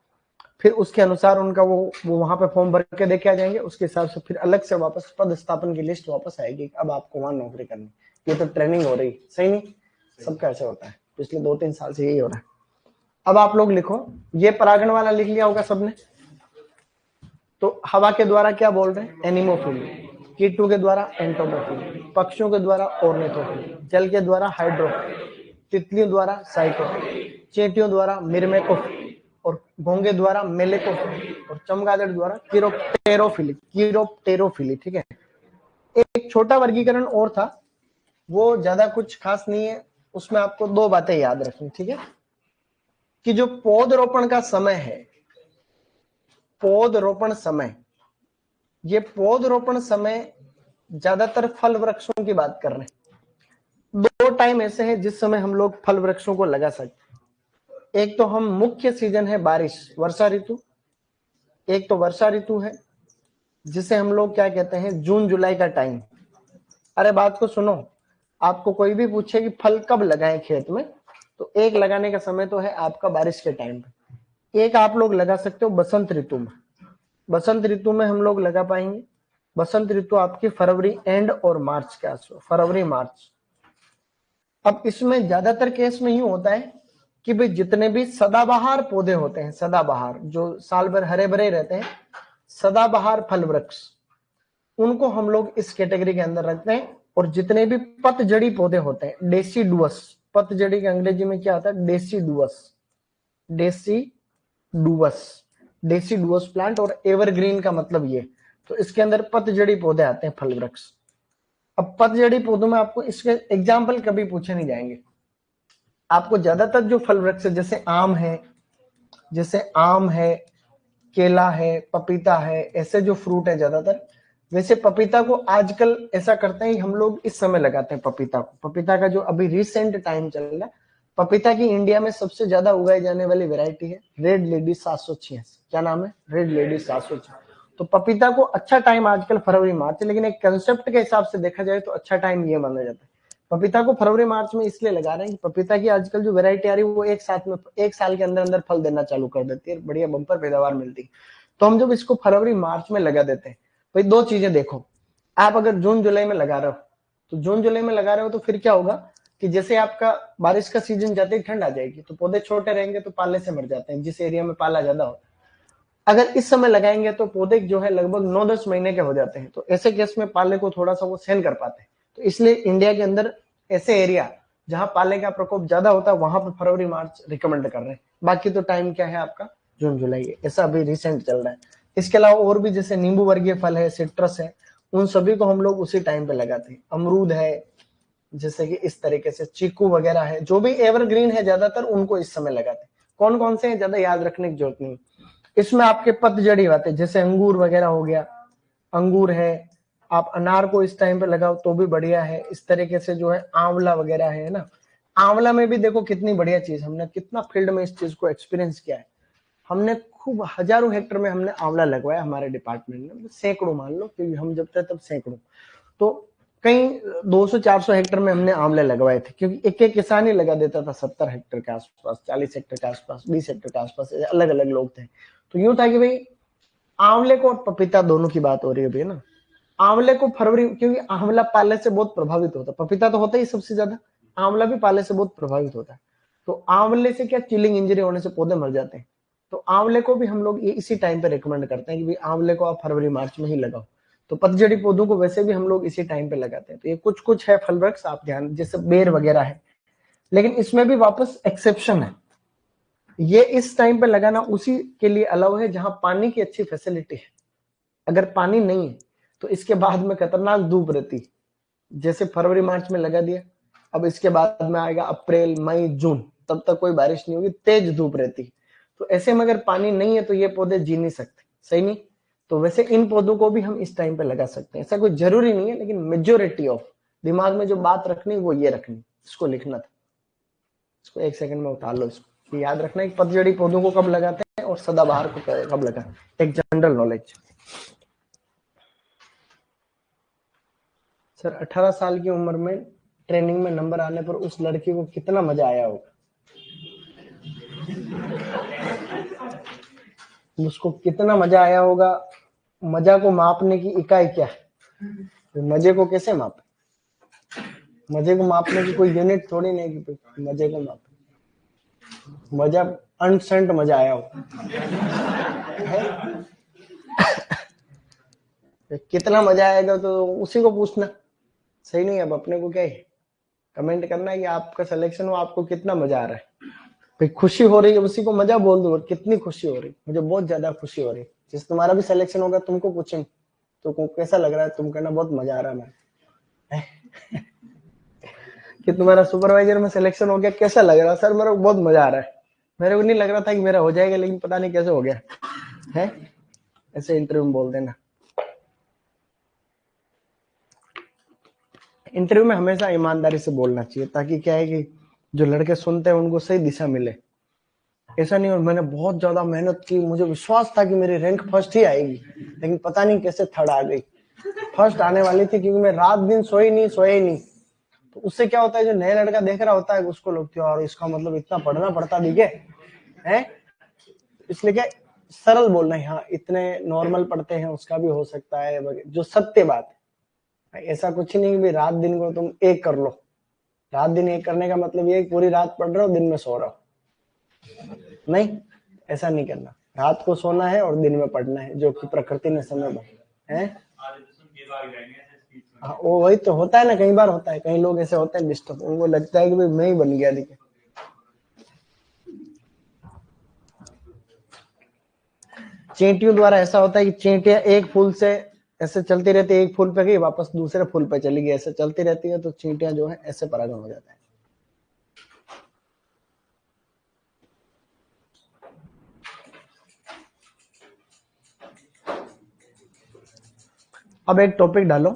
फिर उसके अनुसार उनका वो वहां पे फॉर्म भर के देके आ जाएंगे। उसके हिसाब से फिर अलग से वापस पद स्थापन की लिस्ट वापस आएगी, अब आपको वहां नौकरी करनी। ये तो ट्रेनिंग हो रही, सही नहीं? सबका ऐसा होता है, पिछले 2-3 साल से यही हो रहा है। अब आप लोग लिखो, ये परागण वाला लिख लिया होगा सबने। तो हवा के द्वारा क्या बोल रहे हैं? एनिमोफिली। कीटों के द्वारा एंटोमोफिली। पक्षियों के द्वारा ऑर्निथोफिली। जल के द्वारा हाइड्रोफिली। तितलियों द्वारा साइटोफिली। चींटियों द्वारा मिर्मेकोफिली। और घोंगे द्वारा मेलेकोफिली। और चमगादड़ द्वारा कीरोप्टेरोफिली। ठीक है, एक छोटा वर्गीकरण और था, वो ज्यादा कुछ खास नहीं है। उसमें आपको 2 बातें याद रखनी, ठीक है? कि जो पौधरोपण का समय है, पौधरोपण समय, ये पौधरोपण समय ज्यादातर फल वृक्षों की बात कर रहे हैं। 2 टाइम ऐसे हैं जिस समय हम लोग फल वृक्षों को लगा सकते हैं। एक तो हम मुख्य सीजन है बारिश, वर्षा ऋतु। एक तो वर्षा ऋतु है जिसे हम लोग क्या कहते हैं? जून जुलाई का टाइम। अरे बात को सुनो, आपको कोई भी पूछे कि फल कब लगाएं खेत में, तो एक लगाने का समय तो है आपका बारिश के टाइम पे। एक आप लोग लगा सकते हो बसंत ऋतु में। बसंत ऋतु में हम लोग लगा पाएंगे। बसंत ऋतु आपकी फरवरी एंड और मार्च के आसपास, फरवरी मार्च। अब इसमें ज्यादातर केस में यूं होता है कि भाई जितने भी सदाबहार पौधे होते हैं, सदाबहार जो साल भर हरे भरे रहते हैं, सदाबहार फल वृक्ष, उनको हम लोग इस कैटेगरी के अंदर रखते हैं। और जितने भी पतझड़ी पौधे होते हैं, डेसीडुअस, पतझड़ी के अंग्रेजी में क्या होता है? Deciduous, deciduous, deciduous plant. और एवरग्रीन का मतलब ये, तो इसके अंदर पतझड़ी पौधे आते हैं, फल वृक्ष। अब पतझड़ी पौधों में आपको इसके एग्जाम्पल कभी पूछे नहीं जाएंगे। आपको ज्यादातर जो फल वृक्ष जैसे आम है, केला है, पपीता है, ऐसे जो फ्रूट है ज्यादातर, वैसे पपीता को आजकल ऐसा करते हैं हम लोग इस समय लगाते हैं पपीता को। पपीता का जो अभी रिसेंट टाइम चल रहा है, पपीता की इंडिया में सबसे ज्यादा उगाई जाने वाली वैरायटी है रेड लेडी 786। क्या नाम है? Red lady 786। तो पपीता को अच्छा टाइम आजकल फरवरी मार्च है, लेकिन एक कंसेप्ट के हिसाब से देखा जाए तो अच्छा टाइम ये माना जाता है। पपीता को फरवरी मार्च में इसलिए लगा रहे हैं कि पपीता की आजकल जो वैरायटी आ रही है वो एक साल के अंदर अंदर फल देना चालू कर देती है, बढ़िया बम्पर पैदावार मिलती है। तो हम जब इसको फरवरी मार्च में लगा देते हैं, भाई दो चीजें देखो, आप अगर जून जुलाई में लगा रहे हो तो जून जुलाई में लगा रहे हो तो फिर क्या होगा कि जैसे आपका बारिश का सीजन जाते ही ठंड आ जाएगी, तो पौधे छोटे रहेंगे तो पाले से मर जाते हैं, जिस एरिया में पाला ज्यादा होता है। अगर इस समय लगाएंगे तो पौधे जो है लगभग 9-10 महीने के हो जाते हैं, तो ऐसे केस में पाले को थोड़ा सा वो सहन कर पाते हैं। तो इसलिए इंडिया के अंदर ऐसे एरिया जहां पाले का प्रकोप ज्यादा होता है वहां पर फरवरी मार्च रिकमेंड कर रहे हैं। बाकी तो टाइम क्या है आपका? जून जुलाई, ऐसा अभी रिसेंट चल रहा है। इसके अलावा और भी जैसे नींबू वर्गीय फल है, सिट्रस है, उन सभी को हम लोग उसी टाइम पे लगाते हैं। अमरूद है, जैसे कि इस तरीके से चीकू वगैरह है, जो भी एवरग्रीन है ज्यादातर उनको इस समय लगाते हैं। कौन कौन से हैं ज्यादा याद रखने की जरूरत नहीं, इसमें आपके पतझड़ी बातें जैसे अंगूर वगैरह हो गया, अंगूर है, आप अनार को इस टाइम पे लगाओ तो भी बढ़िया है। इस तरीके से जो है आंवला वगैरह है ना, आंवला में भी देखो कितनी बढ़िया चीज, हमने कितना फील्ड में इस चीज को एक्सपीरियंस किया है। हमने खूब हजारों हेक्टर में हमने आंवला लगवाया हमारे डिपार्टमेंट में, सैकड़ों मान लो, क्योंकि हम जब थे तब सैकड़ों, तो कई 200-400 हेक्टर में हमने आंवले लगवाए थे, क्योंकि एक एक किसान ही लगा देता था 70 हेक्टर के आसपास, 40 हेक्टर के आसपास, 20 हेक्टर के आसपास, अलग अलग लोग थे। तो यूं था कि भाई आंवले को और पपीता दोनों की बात हो रही है अभी ना, आंवले को फरवरी, क्योंकि आंवला पाले से बहुत प्रभावित होता है, पपीता तो होता ही सबसे ज्यादा, आंवला भी पाले से बहुत प्रभावित होता है। तो आंवले से क्या, चिलिंग इंजरी होने से पौधे मर जाते हैं। तो आंवले को भी हम लोग ये इसी टाइम पे रिकमेंड करते हैं कि भाई आंवले को आप फरवरी मार्च में ही लगाओ। तो पतझड़ी पौधों को वैसे भी हम लोग इसी टाइम पे लगाते हैं। तो ये कुछ कुछ है फल वृक्ष, आप ध्यान, जैसे बेर वगैरह है, लेकिन इसमें भी वापस एक्सेप्शन है, ये इस टाइम पे लगाना उसी के लिए अलाउ है जहां पानी की अच्छी फैसिलिटी है। अगर पानी नहीं है तो इसके बाद में खतरनाक धूप रहती, जैसे फरवरी मार्च में लगा दिया, अब इसके बाद में आएगा अप्रैल मई जून, तब तक कोई बारिश नहीं होगी, तेज धूप रहती। तो ऐसे में अगर पानी नहीं है तो ये पौधे जी नहीं सकते, सही नहीं? तो वैसे इन पौधों को भी हम इस टाइम पे लगा सकते हैं, ऐसा कोई जरूरी नहीं है, लेकिन मेजोरिटी ऑफ दिमाग में जो बात रखनी वो ये रखनी, इसको लिखना था, इसको एक सेकंड में उतार लो, इसको याद रखना है पतझड़ी पौधों को कब लगाते हैं और सदाबहार को कब लगाते हैं, एक जनरल नॉलेज। सर 18 साल की उम्र में ट्रेनिंग में नंबर आने पर उस लड़की को कितना मजा आया होगा? उसको कितना मजा आया होगा? मजा को मापने की इकाई क्या है? तो मजे को कैसे मापे? मजे को मापने की कोई यूनिट थोड़ी नहीं कि मजे को मापे। मजा अनसेंट मजा आया हो कितना मजा आएगा तो उसी को पूछना, सही नहीं? अब अपने को क्या है, कमेंट करना है कि आपका सिलेक्शन हो, आपको कितना मजा आ रहा है। भाई खुशी हो रही है उसी को मजा बोल दो, कितनी खुशी हो रही, मुझे बहुत ज्यादा खुशी हो रही। जिस तुम्हारा भी सिलेक्शन होगा तुमको पूछेंगे तो कैसा लग रहा है, तुम कहना बहुत मजा आ रहा है कि तुम्हारा सुपरवाइजर में सिलेक्शन हो गया, कैसा लग रहा है? सर मेरे को बहुत मजा आ रहा है, मेरे को नहीं लग रहा था कि मेरा हो जाएगा, लेकिन पता नहीं कैसे हो गया है। ऐसे इंटरव्यू में बोल देना। इंटरव्यू में हमेशा ईमानदारी से बोलना चाहिए, ताकि क्या है कि जो लड़के सुनते हैं उनको सही दिशा मिले। ऐसा नहीं, और मैंने बहुत ज्यादा मेहनत की, मुझे विश्वास था कि मेरी रैंक फर्स्ट ही आएगी, लेकिन पता नहीं कैसे थर्ड आ गई। फर्स्ट आने वाली थी, क्योंकि मैं रात दिन सोई नहीं। तो उससे क्या होता है, जो नया लड़का देख रहा होता है उसको लगती है और इसका मतलब इतना पढ़ना पड़ता दिखे है, इसलिए क्या सरल बोलना है, हाँ इतने नॉर्मल पढ़ते हैं, उसका भी हो सकता है, जो सत्य बात है। ऐसा कुछ नहीं कि रात दिन को तुम एक कर लो, रात दिन एक करने का मतलब ये पूरी रात पढ़ रहे हो, दिन में सो रहे हो, नहीं, ऐसा नहीं करना। रात को सोना है और दिन में पढ़ना है, जो कि प्रकृति ने समय बनाया है। हाँ वो वही तो होता है ना, कई बार होता है, कई लोग ऐसे होते हैं डिस्टर्ब, उनको लगता है कि भाई मैं ही बन गया दिखे। चींटियों द्वारा ऐसा होता है कि चींटियां एक फूल से ऐसे चलती रहती है, एक फूल पे गई वापस दूसरे फूल पे चली गई, ऐसे चलती रहती है, तो चींटियां जो है ऐसे परागण हो जाता है। अब एक टॉपिक डालो,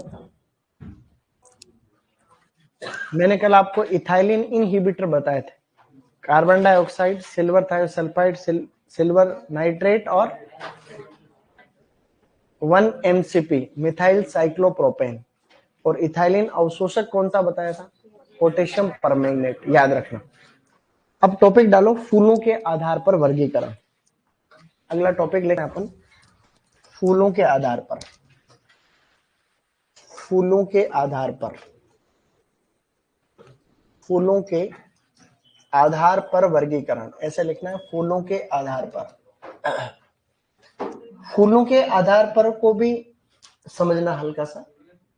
मैंने कल आपको इथाइलिन इनहिबिटर बताए थे, carbon dioxide, silver thiosulphate, silver nitrate और 1-MCP मिथाइल साइक्लोप्रोपेन, और इथाइलिन अवशोषक कौन सा बताया था, पोटेशियम परमैंगनेट, याद रखना। अब टॉपिक डालो फूलों के आधार पर वर्गीकरण। अगला टॉपिक लेना अपन फूलों के आधार पर, फूलों के आधार पर, फूलों के आधार पर वर्गीकरण, ऐसे लिखना है, फूलों के आधार पर। फूलों के आधार पर को भी समझना हल्का सा,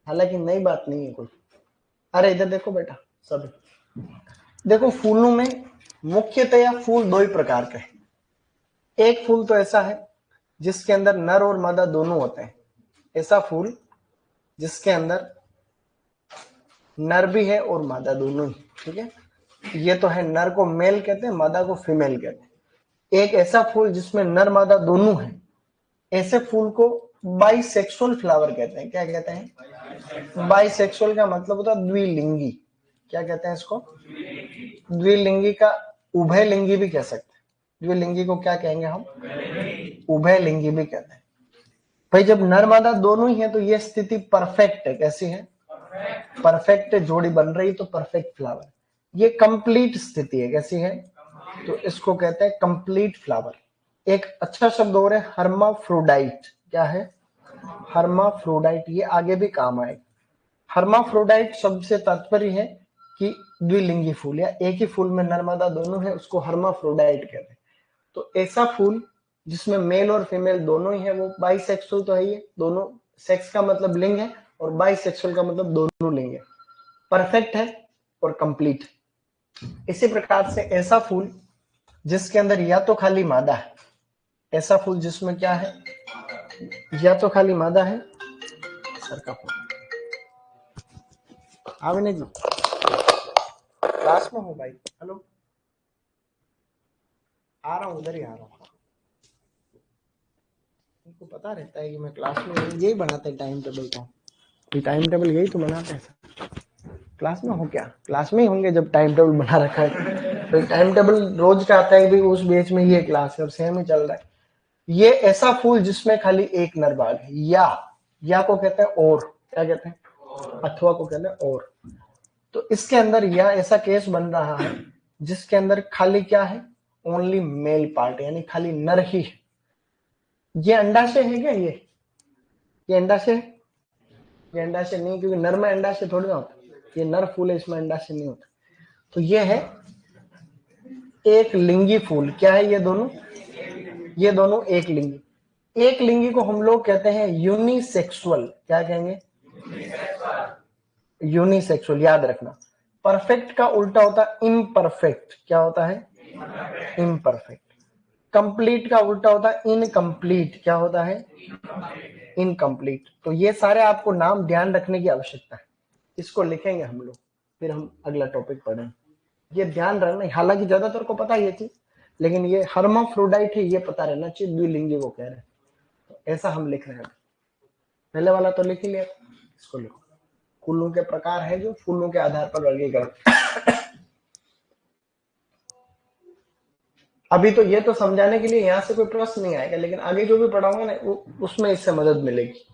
हालांकि नई बात नहीं है कोई। अरे इधर देखो बेटा, सब देखो, फूलों में मुख्यतया फूल दो ही प्रकार के हैं। एक फूल तो ऐसा है जिसके अंदर नर और मादा दोनों होते हैं, ऐसा फूल जिसके अंदर नर भी है और मादा दोनों ही, ठीक है। ये तो है, नर को मेल कहते हैं, मादा को फीमेल कहते हैं। एक ऐसा फूल जिसमें नर मादा दोनों है, ऐसे फूल को बाइसेक्सुअल फ्लावर कहते हैं। क्या कहते हैं? बाइसेक्सुअल का मतलब होता है द्विलिंगी। क्या कहते हैं इसको? द्विलिंगी का उभयलिंगी भी कह सकते हैं। द्विलिंगी को क्या कहेंगे हम? उभयलिंगी भी कहते हैं। भाई जब नर मादा दोनों ही है तो ये स्थिति परफेक्ट है। कैसी है? परफेक्ट जोड़ी बन रही तो परफेक्ट फ्लावर। ये कंप्लीट स्थिति है। कैसी है? तो इसको कहते हैं कंप्लीट फ्लावर। एक अच्छा शब्द और है हर्माफ्रोडाइट। क्या है? हर्माफ्रोडाइट। ये आगे भी काम आएगा। हर्माफ्रोडाइट शब्द से तात्पर्य है कि द्विलिंगी फूल या एक ही फूल में नर मादा दोनों है, उसको हर्माफ्रोडाइट कहते हैं। तो ऐसा फूल जिसमें मेल और फीमेल दोनों ही है वो बाइसेक्सुअल तो है ही है। दोनों सेक्स का मतलब लिंग है और बाइसेक्सुअल का मतलब दोनों लिंग है। परफेक्ट है और कंप्लीट। इसी प्रकार से ऐसा फूल जिसके अंदर या तो खाली मादा है, ऐसा फूल जिसमें क्या है, या तो खाली मादा है, सर का फूल आवे नहीं, क्लास में हो भाई, हेलो, आ रहा हूँ, उधर ही आ रहा हूँ। उनको पता रहता है कि मैं क्लास में, यही बनाते हैं टाइम टेबल तो, टाइम टेबल यही तो बनाते हैं। क्लास में हो क्या? क्लास में ही होंगे जब टाइम टेबल बना रखा है। तो टाइम टेबल रोज का आता है कि उस बीच में ये क्लास है और सेम ही चल रहा है। ये ऐसा फूल जिसमें खाली एक नर बाग है, या को कहते हैं और, क्या कहते हैं? अथवा को कहते हैं और। तो इसके अंदर या ऐसा केस बन रहा है जिसके अंदर खाली क्या है? ओनली मेल पार्ट, यानी खाली नर ही है। ये अंडाशय है क्या? ये अंडाशय है? ये अंडाशय नहीं, क्योंकि नर में अंडाशय थोड़ी ना होता। ये नर फूल है, इसमें अंडाशय नहीं होता। तो ये है एक लिंगी फूल। क्या है ये दोनों? ये दोनों एक लिंगी। एक लिंगी को हम लोग कहते हैं यूनिसेक्सुअल। क्या कहेंगे? यूनिसेक्सुअल, याद रखना। परफेक्ट का उल्टा होता है इम्परफेक्ट। क्या होता है? इम्परफेक्ट। कंप्लीट का उल्टा होता है इनकम्प्लीट। क्या होता है? इनकम्प्लीट। तो ये सारे आपको नाम ध्यान रखने की आवश्यकता है। इसको लिखेंगे हम लोग, फिर हम अगला टॉपिक पढ़ेंगे। ये ध्यान रखना, हालांकि ज्यादातर को पता है ये चीज, लेकिन ये हर्माफ्रोडाइट है ये पता रहना चाहिए, द्विलिंगी को कह रहे हैं। तो ऐसा हम लिख रहे हैं। पहले वाला तो लिख ही लिया, इसको लिखो। फूलों के प्रकार है जो फूलों के आधार पर वर्गीकरण। अभी तो ये तो समझाने के लिए यहाँ से कोई प्रश्न नहीं आएगा, लेकिन आगे जो भी पढ़ाऊंगा ना उसमें इससे मदद मिलेगी।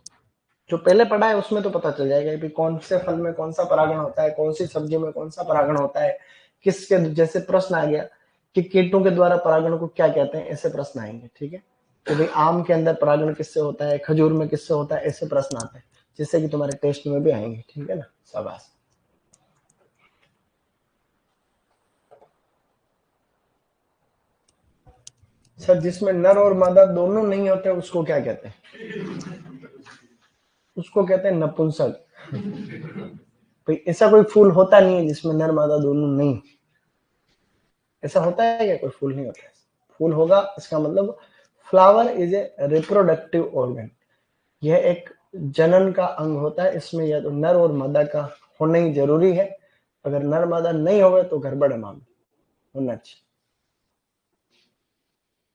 जो पहले पढ़ा है उसमें तो पता चल जाएगा कि कौन से फल में कौन सा परागण होता है, कौन सी सब्जी में कौन सा परागण होता है, किसके, जैसे प्रश्न आ गया कि कीटों के द्वारा परागण को क्या कहते हैं, ऐसे प्रश्न आएंगे। ठीक है, तो भाई आम के अंदर परागण किससे होता है, खजूर में किससे होता है, ऐसे प्रश्न आते हैं, जिससे कि तुम्हारे टेस्ट में भी आएंगे। ठीक है ना, शाबाश। सर जिसमें नर और मादा दोनों नहीं होते उसको क्या कहते हैं? उसको कहते हैं नपुंसक। भाई ऐसा कोई फूल होता नहीं है जिसमें नर मादा दोनों नहीं। ऐसा होता है क्या? कोई फूल नहीं होता है। फूल होगा इसका मतलब flower is a reproductive organ. यह एक जनन का अंग होता है। इसमें या तो नर और मादा का होना ही जरूरी है। अगर नर मादा नहीं होगा तो गड़बड़ है, मामला होना चाहिए।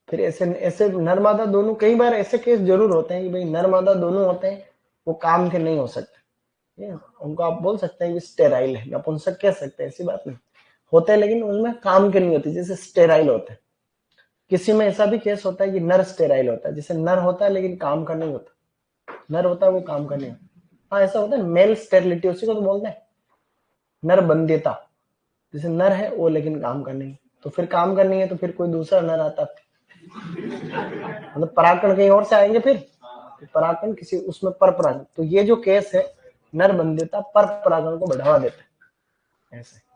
फिर ऐसे ऐसे नर मादा दोनों, कई बार ऐसे केस जरूर होते हैं कि भाई नर मादा दोनों होते हैं, वो काम के नहीं हो सकते। उनको आप बोल सकते हैं कि स्टेराइल है, नपुंसक कह सकते हैं, ऐसी बात नहीं होते हैं, लेकिन उनमें काम के नहीं होती, जैसे स्टेराइल होते हैं। किसी में ऐसा भी केस होता है कि नर स्टेराइल होता है, जैसे नर होता है लेकिन काम का नहीं होता, नर होता है वो काम का नहीं होता। हाँ ऐसा होता है, मेल स्टेरिलिटी, उसी को तो बोलते हैं नर बंध्यता। जैसे नर है वो लेकिन काम का नहीं, तो फिर काम का नहीं है तो फिर कोई दूसरा नर आता, मतलब परागकण कहीं और से आएंगे, फिर परागकण किसी उसमें पर परागण। तो ये जो केस है नर बंध्यता पर परागण को बढ़ावा देता है ऐसे।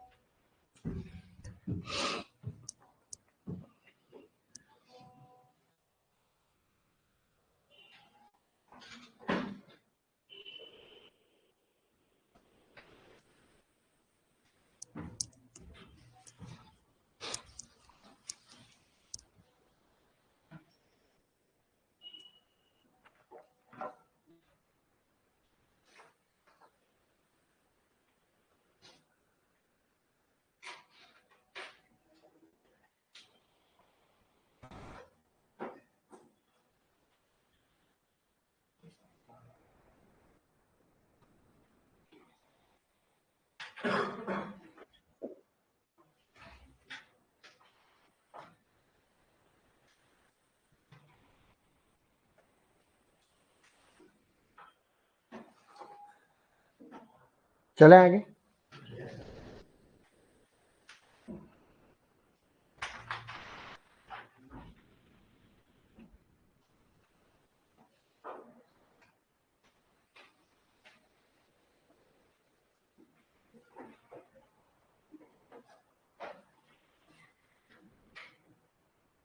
चले आगे।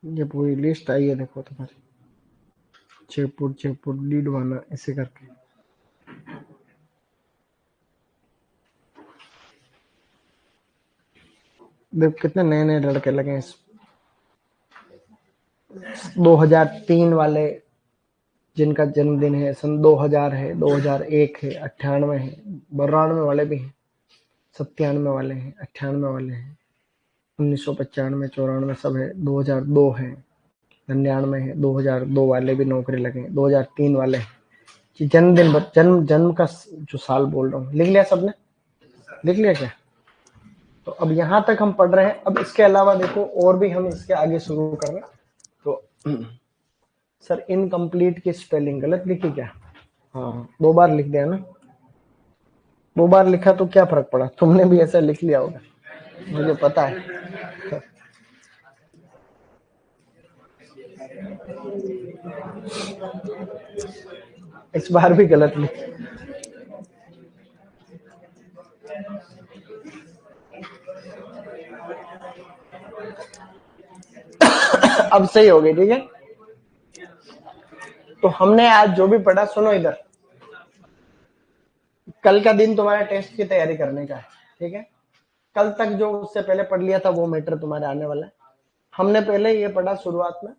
ये पूरी लिस्ट आई है, देखो तुम्हारी 6 फुट लीड वाला ऐसे करके। देख कितने नए नए लड़के लगे इस 2003 वाले जिनका जन्मदिन है, सन 2000 है, 2001 है, 98 है, 92 वाले भी हैं, 97 वाले हैं, 98 वाले हैं, 1995, 94 सब है, 2002 है, 99 है, 2002 वाले भी नौकरी लगे, 2003 वाले हैं। जन्मदिन जन्म का जो साल बोल रहा हूँ, लिख लिया सबने? लिख लिया क्या? तो अब यहाँ तक हम पढ़ रहे हैं। अब इसके अलावा देखो और भी हम इसके आगे शुरू कर रहे हैं। तो सर इनकम्प्लीट की स्पेलिंग गलत लिखी क्या? हाँ 2 बार लिख दिया ना। 2 बार लिखा तो क्या फर्क पड़ा, तुमने भी ऐसा लिख लिया होगा, मुझे पता है। इस बार भी गलत लिख। अब सही हो गई, ठीक है। तो हमने आज जो भी पढ़ा, सुनो इधर, कल का दिन तुम्हारा टेस्ट की तैयारी करने का है, ठीक है। कल तक जो उससे पहले पढ़ लिया था वो मैटर तुम्हारे आने वाला है। हमने पहले ये पढ़ा शुरुआत में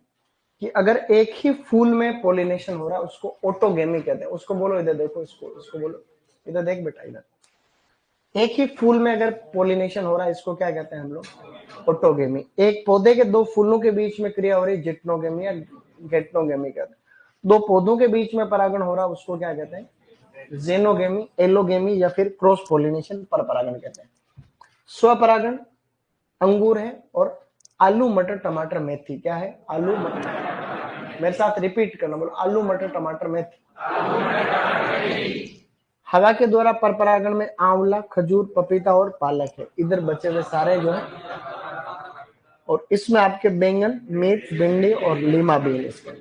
कि अगर एक ही फूल में पोलिनेशन हो रहा है उसको ऑटोगेमी कहते हैं। उसको बोलो, इधर देखो, इसको बोलो, इधर देख बेटा, इधर। एक ही फूल में अगर पोलिनेशन हो रहा है इसको क्या कहते हैं हम लोग? ऑटोगेमी। एक पौधे के 2 फूलों के बीच में क्रिया हो रही है जिट्नोगेमी या गेटनोगेमी कहते हैं। 2 पौधों के बीच में परागण हो रहा है उसको क्या कहते हैं? जेनोगेमी, एलोगेमी या फिर क्रॉस पोलिनेशन, पर परागण कहते हैं। स्वपरागण अंगूर है, और आलू मटर टमाटर मेथी क्या है? आलू मटर, मेरे साथ रिपीट करना, बोलो आलू मटर टमाटर मेथी। हवा के द्वारा पर परागण में आंवला, खजूर, पपीता और पालक है। इधर बचे हुए सारे जो है, और इसमें आपके बैंगन, मिर्च, भिंडी और लीमा भी है इसके।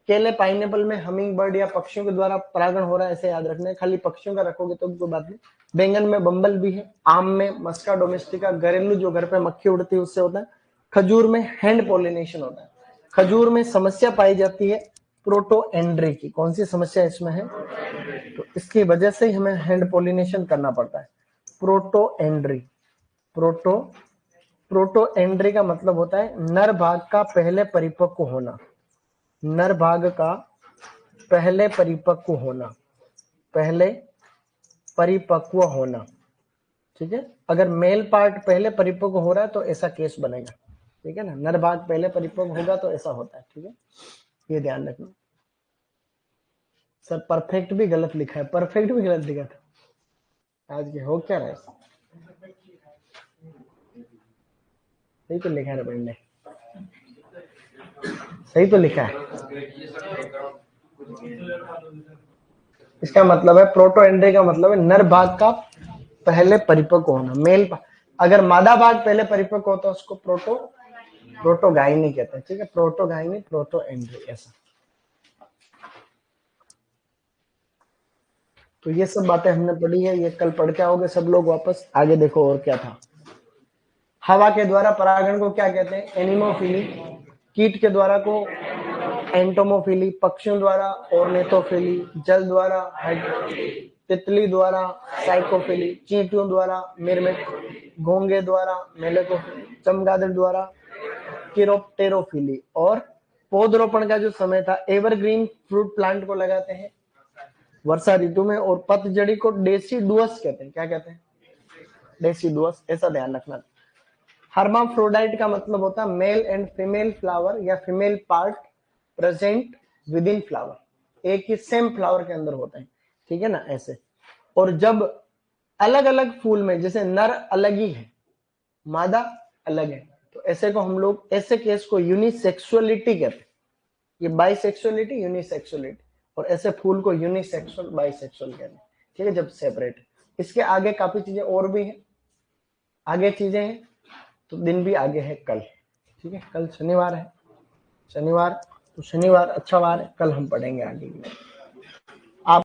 केले, पाइनएप्पल में हमिंग बर्ड या पक्षियों के द्वारा परागण हो रहा है, ऐसे याद रखना है। खाली पक्षियों का रखोगे तो कोई बात नहीं। बैंगन में बम्बल भी है। आम में मस्का डोमेस्टिका, घरेलू जो घर पे मक्खी उड़ती है उससे होता है। खजूर में हैंड पोलिनेशन होता है। खजूर में समस्या पाई जाती है प्रोटोएंड्री की। कौन सी समस्या इसमें है? तो इसकी वजह से हमें हैंड पोलिनेशन करना पड़ता है। प्रोटोएंड्री, प्रोटोएंड्री का मतलब होता है नर भाग का पहले परिपक्व होना। नर भाग का पहले परिपक्व होना, पहले परिपक्व होना, ठीक है। अगर मेल पार्ट पहले परिपक्व हो रहा है तो ऐसा केस बनेगा, ठीक है ना। नर भाग पहले परिपक्व होगा तो ऐसा होता है, ठीक है, ये ध्यान रखना। सर परफेक्ट भी गलत लिखा है, परफेक्ट भी गलत लिखा था आज के, हो क्या रहा है? सही तो लिखा है रविंद्र ने, सही तो लिखा है। इसका मतलब है प्रोटो एंड्री का मतलब है नर भाग का पहले परिपक्व होना, मेल अगर मादा भाग पहले परिपक्व होता है उसको प्रोटोगाइनी कहते हैं, ठीक है, प्रोटोगाइनी, प्रोटो एंड्री, ऐसा। तो ये सब बातें हमने पढ़ी है, ये कल पढ़ के आओगे सब लोग वापस। आगे देखो और क्या था। हवा के द्वारा परागण को क्या कहते हैं? एनिमोफिली। कीट के द्वारा को एंटोमोफिली, पक्षियों द्वारा ऑर्निथोफिली, जल द्वारा तितली द्वारा साइकोफिली, चींटियों द्वारा मिर्मिट, घोंगे द्वारा मेलेकोफिली, चमगादड़ द्वारा किरोप्टेरोफिली। और पौधरोपण का जो समय था, एवरग्रीन फ्रूट प्लांट को लगाते हैं वर्षा ऋतु में, और पतझड़ी को डेसिडुअस कहते हैं। क्या कहते हैं? डेसिडुअस, ऐसा ध्यान रखना। हर्माफ्रोडाइट का मतलब होता है मेल एंड फीमेल फ्लावर या female part present with in flower, एक ही सेम फ्लावर के अंदर होते हैं, ठीक है ना, ऐसे। और जब अलग अलग फूल में, जैसे नर अलग ही है, मादा अलग है, तो ऐसे को हम लोग, ऐसे केस को यूनिसेक्सुअलिटी कहते हैं। ये बाइसेक्सुअलिटी, यूनिसेक्सुअलिटी, और ऐसे फूल को यूनिसेक्सुअल, बाइसेक्सुअल कहते हैं, ठीक है, जब सेपरेट। इसके आगे काफी चीजें और भी हैं, आगे चीजें हैं, तो दिन भी आगे है कल, ठीक है। कल शनिवार है, शनिवार, तो शनिवार अच्छा वार है, कल हम पढ़ेंगे आगे।